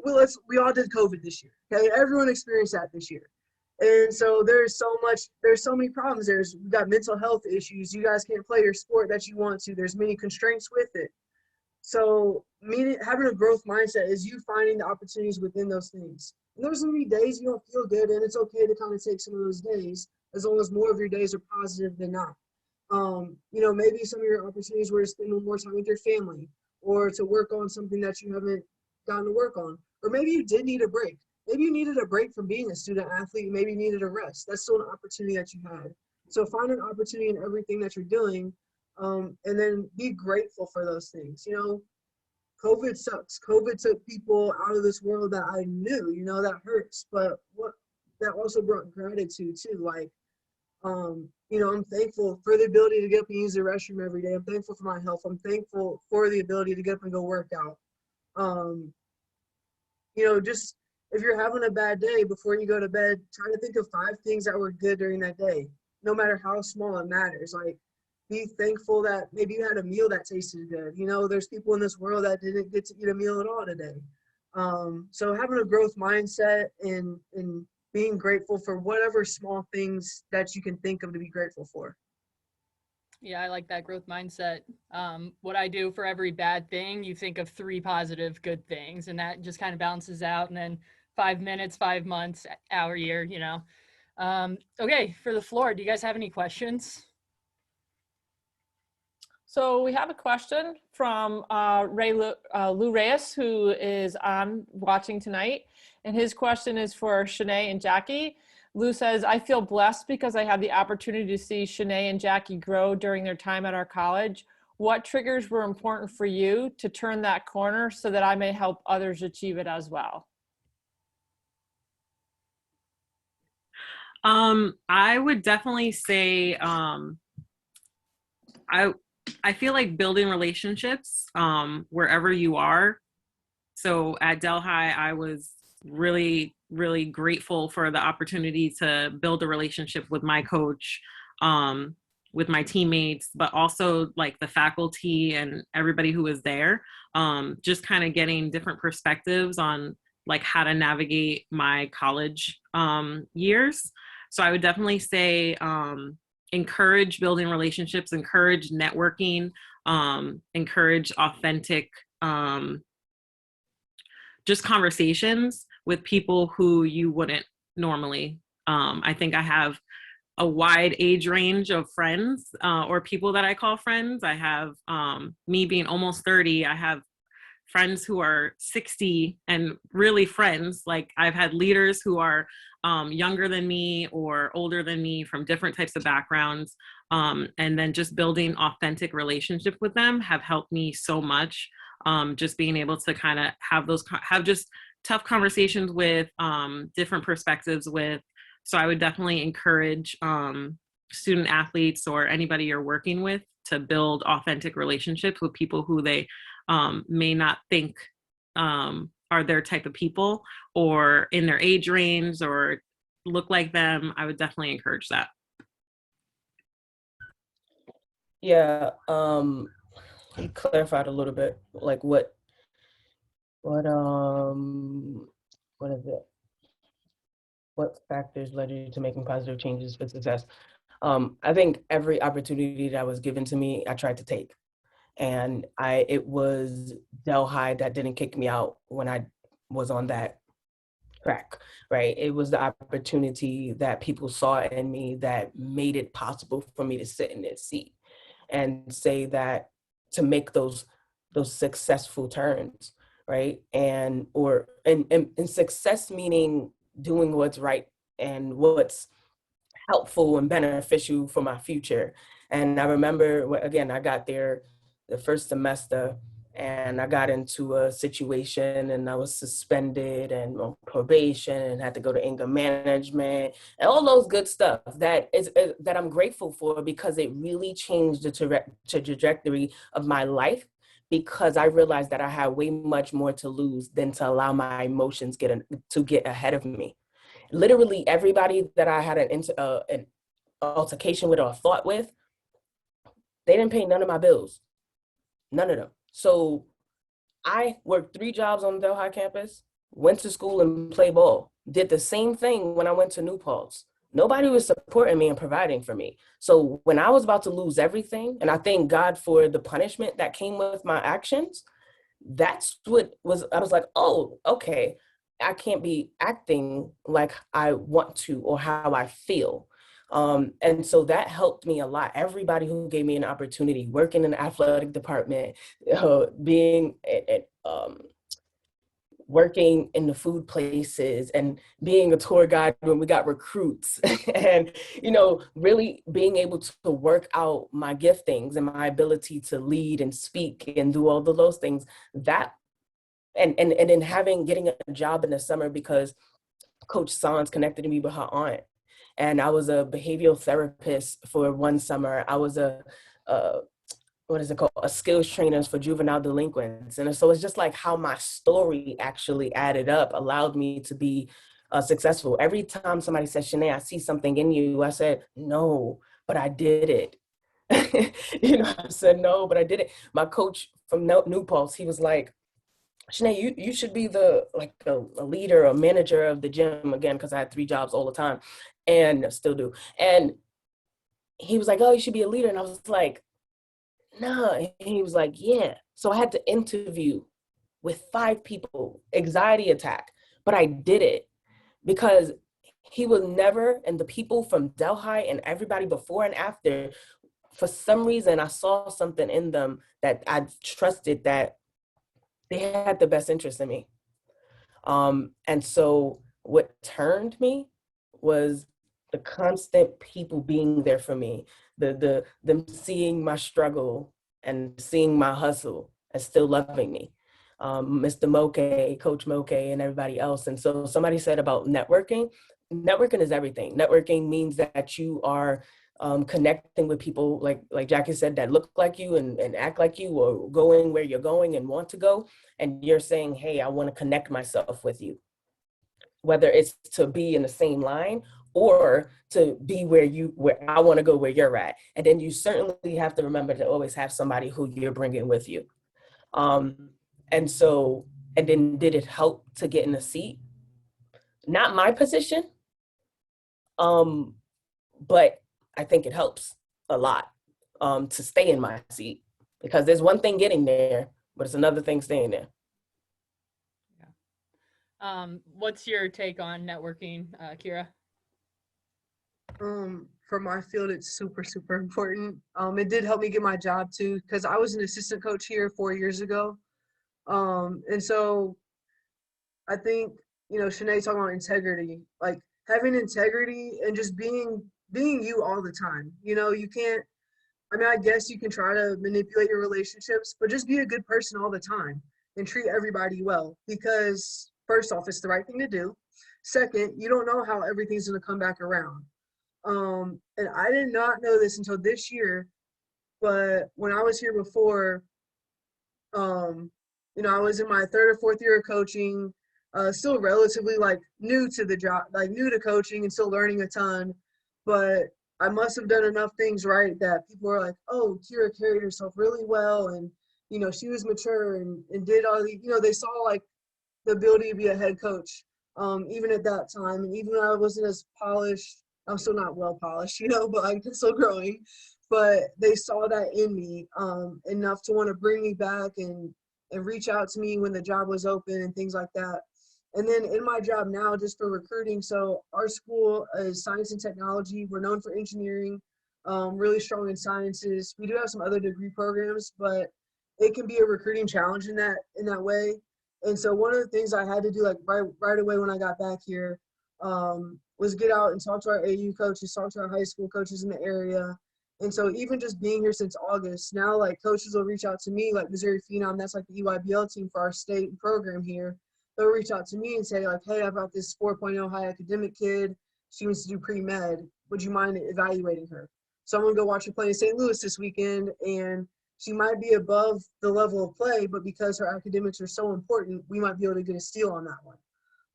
we all did COVID this year. Okay, everyone experienced that this year. And so there's so many problems. We got mental health issues. You guys can't play your sport that you want to. There's many constraints with it. So having a growth mindset is you finding the opportunities within those things. And there's going to be days you don't feel good, and it's okay to kind of take some of those days, as long as more of your days are positive than not. Maybe some of your opportunities were to spend more time with your family, or to work on something that you haven't gotten to work on. Or maybe you did need a break. Maybe you needed a break from being a student athlete. Maybe you needed a rest. That's still an opportunity that you had. So find an opportunity in everything that you're doing, and then be grateful for those things. COVID sucks. COVID took people out of this world that I knew, that hurts. But that also brought gratitude too. Like, I'm thankful for the ability to get up and use the restroom every day. I'm thankful for my health. I'm thankful for the ability to get up and go work out. Just if you're having a bad day, before you go to bed, try to think of 5 things that were good during that day. No matter how small, it matters. Like, be thankful that maybe you had a meal that tasted good. There's people in this world that didn't get to eat a meal at all today. So having a growth mindset and being grateful for whatever small things that you can think of to be grateful for. Yeah, I like that growth mindset. What I do for every bad thing, you think of 3 positive good things, and that just kind of balances out. And then 5 minutes, 5 months, hour, year, Okay, for the floor, do you guys have any questions? So we have a question from Lou Reyes, who is watching tonight. And his question is for Shanay and Jackie. Lou says, I feel blessed because I had the opportunity to see Shanay and Jackie grow during their time at our college. What triggers were important for you to turn that corner so that I may help others achieve it as well? I would definitely say, I feel like building relationships, wherever you are. So at Delhi, I was really, really grateful for the opportunity to build a relationship with my coach, with my teammates, but also like the faculty and everybody who was there, just kind of getting different perspectives on like how to navigate my college years. So I would definitely say encourage building relationships, encourage networking, encourage authentic just conversations with people who you wouldn't normally. I think I have a wide age range of friends, or people that I call friends. I have me being almost 30, I have friends who are 60 and really friends. Like I've had leaders who are younger than me or older than me from different types of backgrounds. And then just building authentic relationship with them have helped me so much. Just being able to kind of have just tough conversations with different perspectives with. So I would definitely encourage student athletes or anybody you're working with to build authentic relationships with people who they may not think are their type of people or in their age range or look like them. I would definitely encourage that. Yeah, you clarified a little bit, like what is it? What factors led you to making positive changes for success? I think every opportunity that was given to me, I tried to take. And it was Delhi that didn't kick me out when I was on that track, right? It was the opportunity that people saw in me that made it possible for me to sit in this seat and say that, to make those successful turns. right? And success meaning doing what's right and what's helpful and beneficial for my future. And I remember, again, I got there the first semester and I got into a situation and I was suspended and on probation and had to go to anger management and all those good stuff that I'm grateful for, because it really changed the trajectory of my life, because I realized that I had way much more to lose than to allow my emotions to get ahead of me. Literally everybody that I had an altercation with or a thought with, they didn't pay none of my bills. None of them. So I worked 3 jobs on the Delhi campus, went to school and played ball, did the same thing when I went to New Paltz. Nobody was supporting me and providing for me. So when I was about to lose everything, and I thank God for the punishment that came with my actions, that's what I was like, oh, okay, I can't be acting like I want to or how I feel. And so that helped me a lot. Everybody who gave me an opportunity, working in the athletic department, being working in the food places and being a tour guide when we got recruits and, really being able to work out my giftings and my ability to lead and speak and do all of those things, that and then getting a job in the summer because Coach Sans connected me with her aunt. And I was a behavioral therapist for one summer. I was a skills trainers for juvenile delinquents. And so it's just like how my story actually added up, allowed me to be successful. Every time somebody says, Shanay, I see something in you, I said, no, but I did it. I said, no, but I did it. My coach from New Paltz, he was like, Shanay, you should be a leader, a manager of the gym, again, because I had 3 jobs all the time and still do. And he was like, oh, you should be a leader. And I was like, no. And he was like, yeah. So I had to interview with 5 people, anxiety attack, but I did it because he was never, and the people from Delhi and everybody before and after, for some reason, I saw something in them that I trusted that they had the best interest in me. And so what turned me was the constant people being there for me, them seeing my struggle and seeing my hustle and still loving me. Mr. Moke, Coach Moke, and everybody else. And so somebody said about networking. Networking is everything. Networking means that you are connecting with people, like Jackie said, that look like you and act like you, or going where you're going and want to go. And you're saying, hey, I want to connect myself with you. Whether it's to be in the same line or to be where I want to go, where you're at. And then you certainly have to remember to always have somebody who you're bringing with you. And then did it help to get in a seat? Not my position, but I think it helps a lot to stay in my seat, because there's one thing getting there, but it's another thing staying there. Yeah. What's your take on networking, Kyra? For my field, it's super, super important. It did help me get my job too, because I was an assistant coach here 4 years ago. And so I think, Shanay talking about integrity, like having integrity and just being you all the time. You can't, I guess you can try to manipulate your relationships, but just be a good person all the time and treat everybody well, because first off, it's the right thing to do. Second, you don't know how everything's going to come back around. And I did not know this until this year, but when I was here before, I was in my 3rd or 4th year of coaching, still relatively new to the job, new to coaching and still learning a ton, but I must have done enough things right that people were like, oh, Kyra carried herself really well. And, she was mature and did all the, they saw the ability to be a head coach, even at that time. And even when I wasn't as polished, I'm still not well polished, but I'm still growing. But they saw that in me enough to want to bring me back and reach out to me when the job was open and things like that. And then in my job now, just for recruiting, so our school is science and technology. We're known for engineering, really strong in sciences. We do have some other degree programs, but it can be a recruiting challenge in that way. And so one of the things I had to do like right away when I got back here was get out and talk to our AU coaches, talk to our high school coaches in the area. And so even just being here since August, now like coaches will reach out to me, like Missouri Phenom, that's like the EYBL team for our state program here. They'll reach out to me and say like, hey, I've got this 4.0 high academic kid. She wants to do pre-med. Would you mind evaluating her? So I'm gonna go watch her play in St. Louis this weekend, and she might be above the level of play, but because her academics are so important, we might be able to get a steal on that one.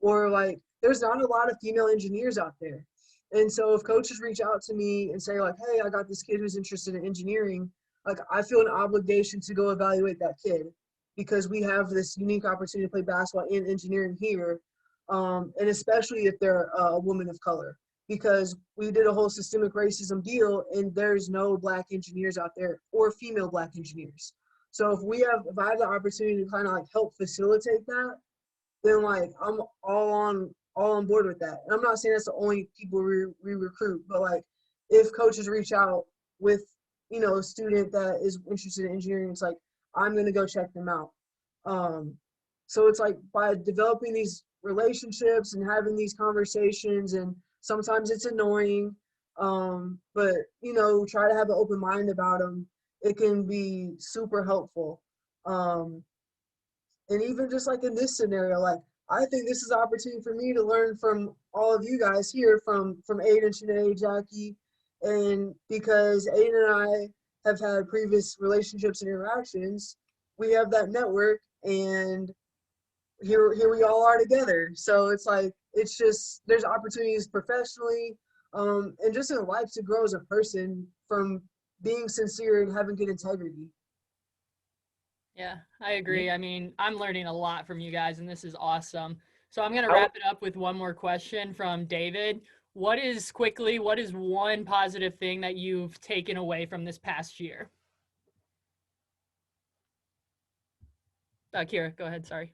Or like, there's not a lot of female engineers out there. And so if coaches reach out to me and say like, hey, I got this kid who's interested in engineering, like I feel an obligation to go evaluate that kid because we have this unique opportunity to play basketball and engineering here. And especially if they're a woman of color, because we did a whole systemic racism deal and there's no Black engineers out there or female Black engineers. So if I have the opportunity to kind of like help facilitate that, then like I'm all on board with that. And I'm not saying that's the only people we recruit, but like if coaches reach out with, you know, a student that is interested in engineering, it's like, I'm going to go check them out. So it's like by developing these relationships and having these conversations, and sometimes it's annoying, but, you know, try to have an open mind about them. It can be super helpful. And even just like in this scenario, like, I think this is an opportunity for me to learn from all of you guys here, from Aiden, Shanay, Jackie, and because Aiden and I have had previous relationships and interactions, we have that network, and here we all are together. So it's like, it's just, there's opportunities professionally, and just in life to grow as a person from being sincere and having good integrity. Yeah, I agree. I mean, I'm learning a lot from you guys, and this is awesome. So I'm going to wrap it up with one more question from David. What is one positive thing that you've taken away from this past year? Kyra, go ahead. Sorry.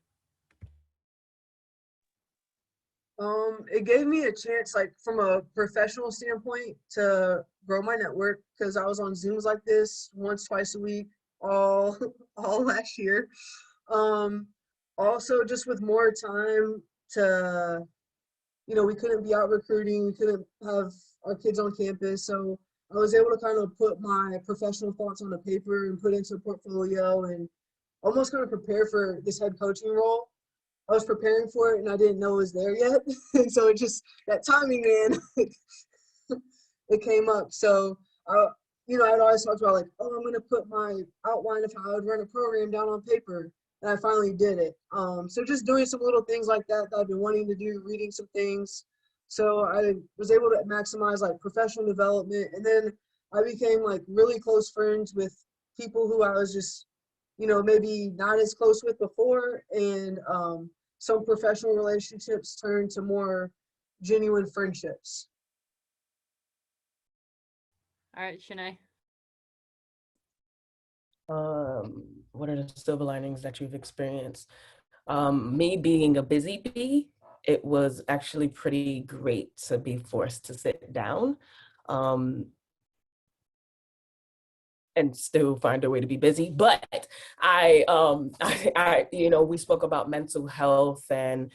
It gave me a chance, like from a professional standpoint, to grow my network, because I was on Zooms like this once, twice a week, all last year. Also just with more time to, you know, we couldn't be out recruiting, we couldn't have our kids on campus, so I was able to kind of put my professional thoughts on the paper and put into a portfolio and almost kind of prepare for this head coaching role. I was preparing for it and I didn't know it was there yet. And so it just, that timing, man, it came up. So, you know, I'd always talked about like, oh, I'm going to put my outline of how I would run a program down on paper. And I finally did it. So just doing some little things like that I've been wanting to do, reading some things. So I was able to maximize like professional development. And then I became like really close friends with people who I was just, you know, maybe not as close with before. And some professional relationships turned to more genuine friendships. All right, Shanay. What are the silver linings that you've experienced? Me being a busy bee, it was actually pretty great to be forced to sit down and still find a way to be busy. But I you know, we spoke about mental health and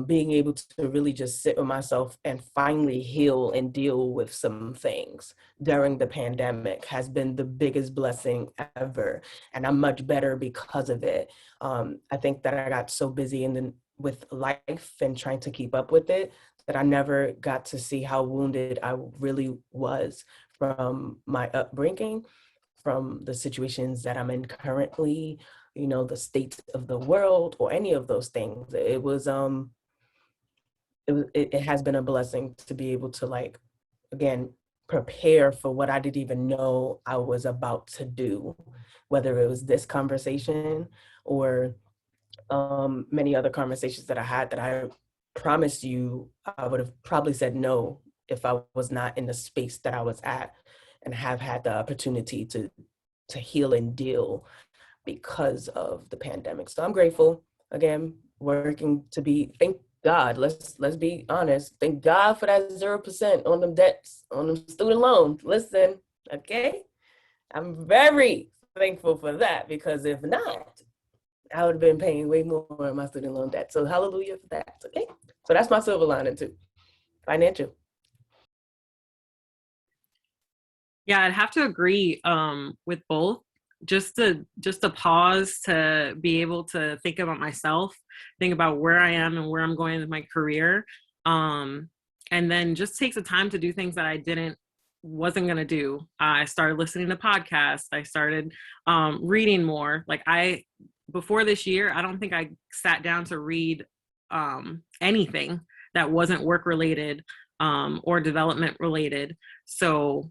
being able to really just sit with myself and finally heal and deal with some things during the pandemic has been the biggest blessing ever. And I'm much better because of it. I think that I got so busy with life and trying to keep up with it that I never got to see how wounded I really was from my upbringing, from the situations that I'm in currently, you know, the state of the world or any of those things. It has been a blessing to be able to, like, again, prepare for what I didn't even know I was about to do, whether it was this conversation or many other conversations that I had that I promised you I would have probably said no if I was not in the space that I was at, and have had the opportunity to heal and deal because of the pandemic. So I'm grateful, again, working to be, thank God, let's be honest, thank God for that 0% on them debts, on them student loans. Listen, okay? I'm very thankful for that, because if not, I would have been paying way more in my student loan debt. So hallelujah for that. Okay. So that's my silver lining too. Financial. Yeah, I'd have to agree with both. Just to pause to be able to think about myself, think about where I am and where I'm going with my career. And then just take the time to do things that I wasn't going to do. I started listening to podcasts. I started reading more. Like before this year, I don't think I sat down to read anything that wasn't work related or development related. So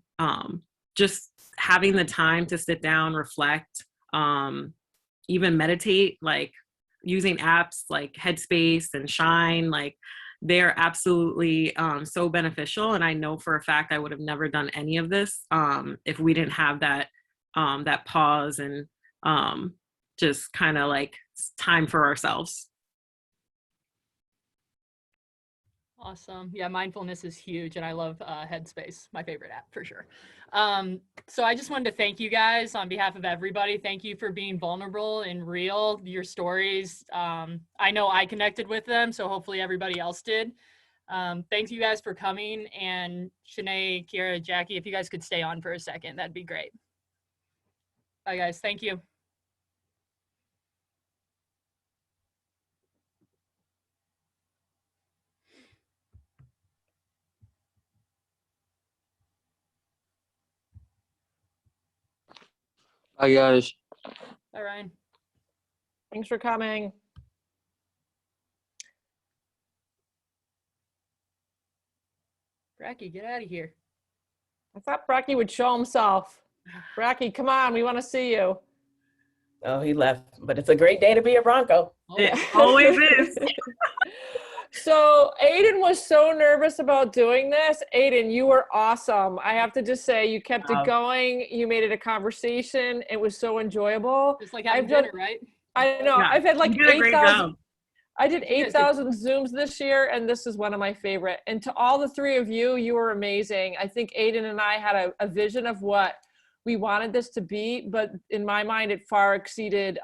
just having the time to sit down, reflect, even meditate, like using apps like Headspace and Shine, like they're absolutely so beneficial. And I know for a fact I would have never done any of this if we didn't have that pause and just kind of like time for ourselves. Awesome. Yeah, mindfulness is huge, and I love Headspace, my favorite app for sure. So I just wanted to thank you guys on behalf of everybody. Thank you for being vulnerable and real. Your stories, I know I connected with them, so hopefully everybody else did. Thank you guys for coming, and Shanay, Kyra, Jackie, if you guys could stay on for a second, that'd be great. Bye guys, thank you. Bye, guys. Bye, Ryan. Thanks for coming. Bracky, get out of here. I thought Bracky would show himself. Bracky, come on, we want to see you. Oh, he left, but it's a great day to be a Bronco. It always is. So Aiden was so nervous about doing this. Aiden, you were awesome. I have to just say, you kept it going. You made it a conversation. It was so enjoyable. Just like having dinner, right? I know. Yeah, I've had like you did a great 8,000. job. I did 8,000 Zooms this year, and this is one of my favorite. And to all the three of you, you were amazing. I think Aiden and I had a vision of what we wanted this to be, but in my mind, it far exceeded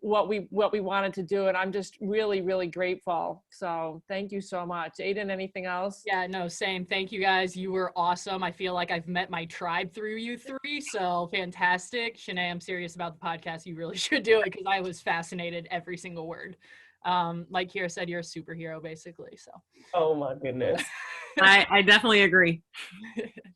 what we wanted to do. And I'm just really, really grateful. So thank you so much. Aiden, anything else? Yeah, no, same. Thank you guys. You were awesome. I feel like I've met my tribe through you three. So fantastic. Shanay, I'm serious about the podcast. You really should do it because I was fascinated every single word. Like Kyra said, you're a superhero basically. So. Oh my goodness. I definitely agree.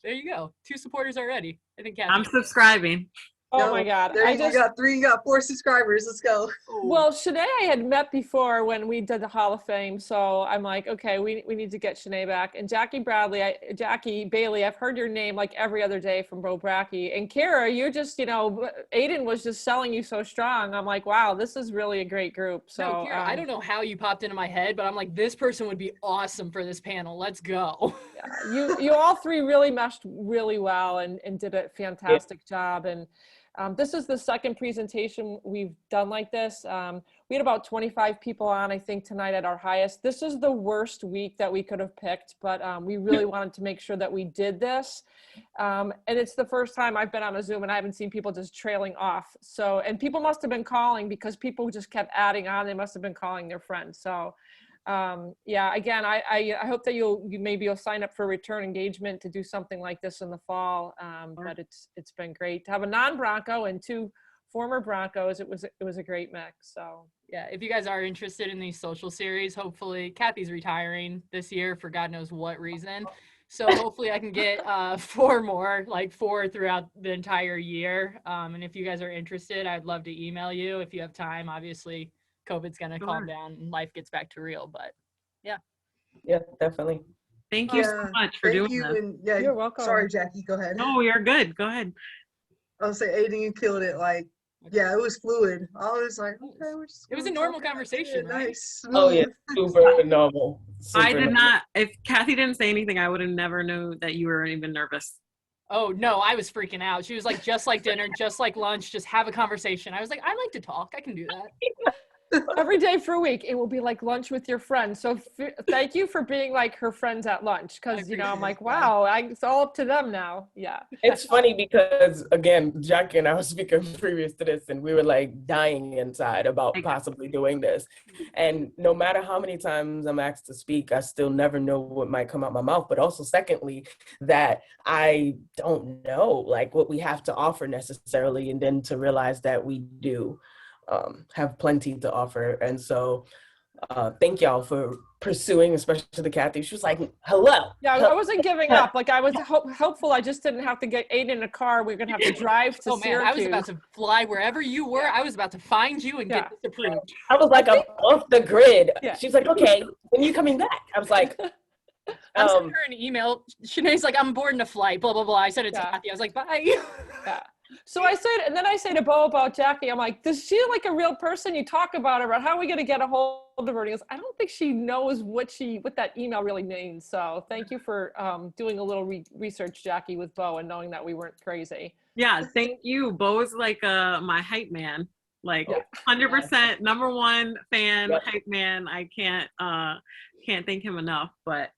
There you go. 2 supporters already. I think Kathy. I'm subscribing. Oh my God. There you got 3, you got 4 subscribers. Let's go. Well, Shanay I had met before when we did the Hall of Fame. So I'm like, okay, we need to get Shanay back. And Jackie Bailey, I've heard your name like every other day from Bo Bracky. And Kyra, you're just, Aiden was just selling you so strong. I'm like, wow, this is really a great group. So no, Kyra, I don't know how you popped into my head, but I'm like, this person would be awesome for this panel. Let's go. Yeah, you all three really meshed really well and did a fantastic job. And this is the second presentation we've done like this. We had about 25 people on, I think, tonight at our highest. This is the worst week that we could have picked, but we really wanted to make sure that we did this. And it's the first time I've been on a Zoom and I haven't seen people just trailing off. So, and people must have been calling because people just kept adding on. They must have been calling their friends. So yeah, again, I hope that you'll sign up for return engagement to do something like this in the fall. But it's been great to have a non-Bronco and 2 former Broncos. It was a great mix. So yeah, if you guys are interested in these social series, hopefully Kathy's retiring this year for God knows what reason. So hopefully I can get 4 more, like 4 throughout the entire year. And if you guys are interested, I'd love to email you if you have time. Obviously, COVID's going to calm down and life gets back to real, but yeah. Yeah, definitely. Thank you so much for doing this. And yeah, you're welcome. Sorry, Jackie, go ahead. No, you're good. Go ahead. I'll say Aiden, you killed it. Like, yeah, it was fluid. I was like, okay, it was a normal conversation, right? Nice. Oh yeah, super normal. I did not, if Kathy didn't say anything, I would have never knew that you were even nervous. Oh no, I was freaking out. She was like, just like dinner, just like lunch, just have a conversation. I was like, I like to talk. I can do that. Every day for a week, it will be like lunch with your friends. So thank you for being like her friends at lunch. Cause you know, I'm like, wow, it's all up to them now. Yeah. It's funny because, again, Jackie and I were speaking previous to this, and we were like dying inside about possibly doing this. And no matter how many times I'm asked to speak, I still never know what might come out my mouth. But also, secondly, that I don't know like what we have to offer necessarily, and then to realize that we do have plenty to offer. And so thank y'all for pursuing, especially to Kathy. She was like, hello. Yeah, I wasn't giving up. Like I was hopeful I just didn't have to get Aiden in a car. We're going to have to drive to Syracuse. I was about to fly wherever you were. I was about to find you and get this approved. I was like, I'm off the grid. Yeah. She's like, okay, when are you coming back? I was like, I sent her an email. Shanae's like, I'm boarding a flight, blah, blah, blah. I said it to Kathy. I was like, bye. Yeah. So I said, and then I say to Bo about Jackie, I'm like, does she like a real person? You talk about her, about how are we going to get a hold of her? And he goes, I don't think she knows what that email really means. So thank you for doing a little research, Jackie, with Bo and knowing that we weren't crazy. Yeah, thank you. Bo's like my hype man, like 100% number one fan, hype man. I can't thank him enough. But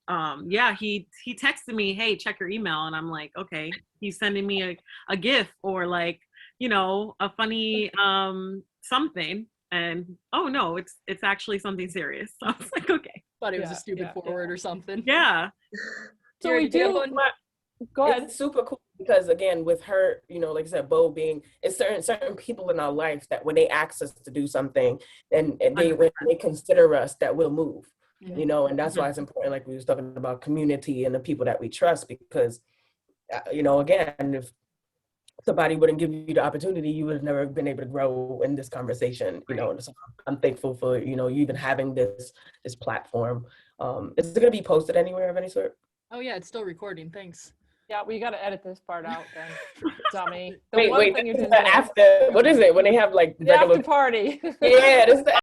yeah, he texted me, hey, check your email, and I'm like, okay. He's sending me a GIF or like, you know, a funny something, and oh no, it's actually something serious. So I was like, okay. Thought it was a stupid forward or something. Yeah. So we do. Go ahead. It's super cool because again, with her, you know, like I said, Bo being, it's certain people in our life that when they ask us to do something, and when they consider us, that we'll move. You know, and that's why it's important, like we was talking about community and the people that we trust, because you know, again, if somebody wouldn't give you the opportunity, you would have never been able to grow in this conversation, you know. So I'm thankful for, you know, you even having this platform. Is it going to be posted anywhere of any sort? Oh yeah, it's still recording. Thanks. Yeah, we got to edit this part out then, dummy. Wait, after, what is it? When they have like the after party. Yeah, this is the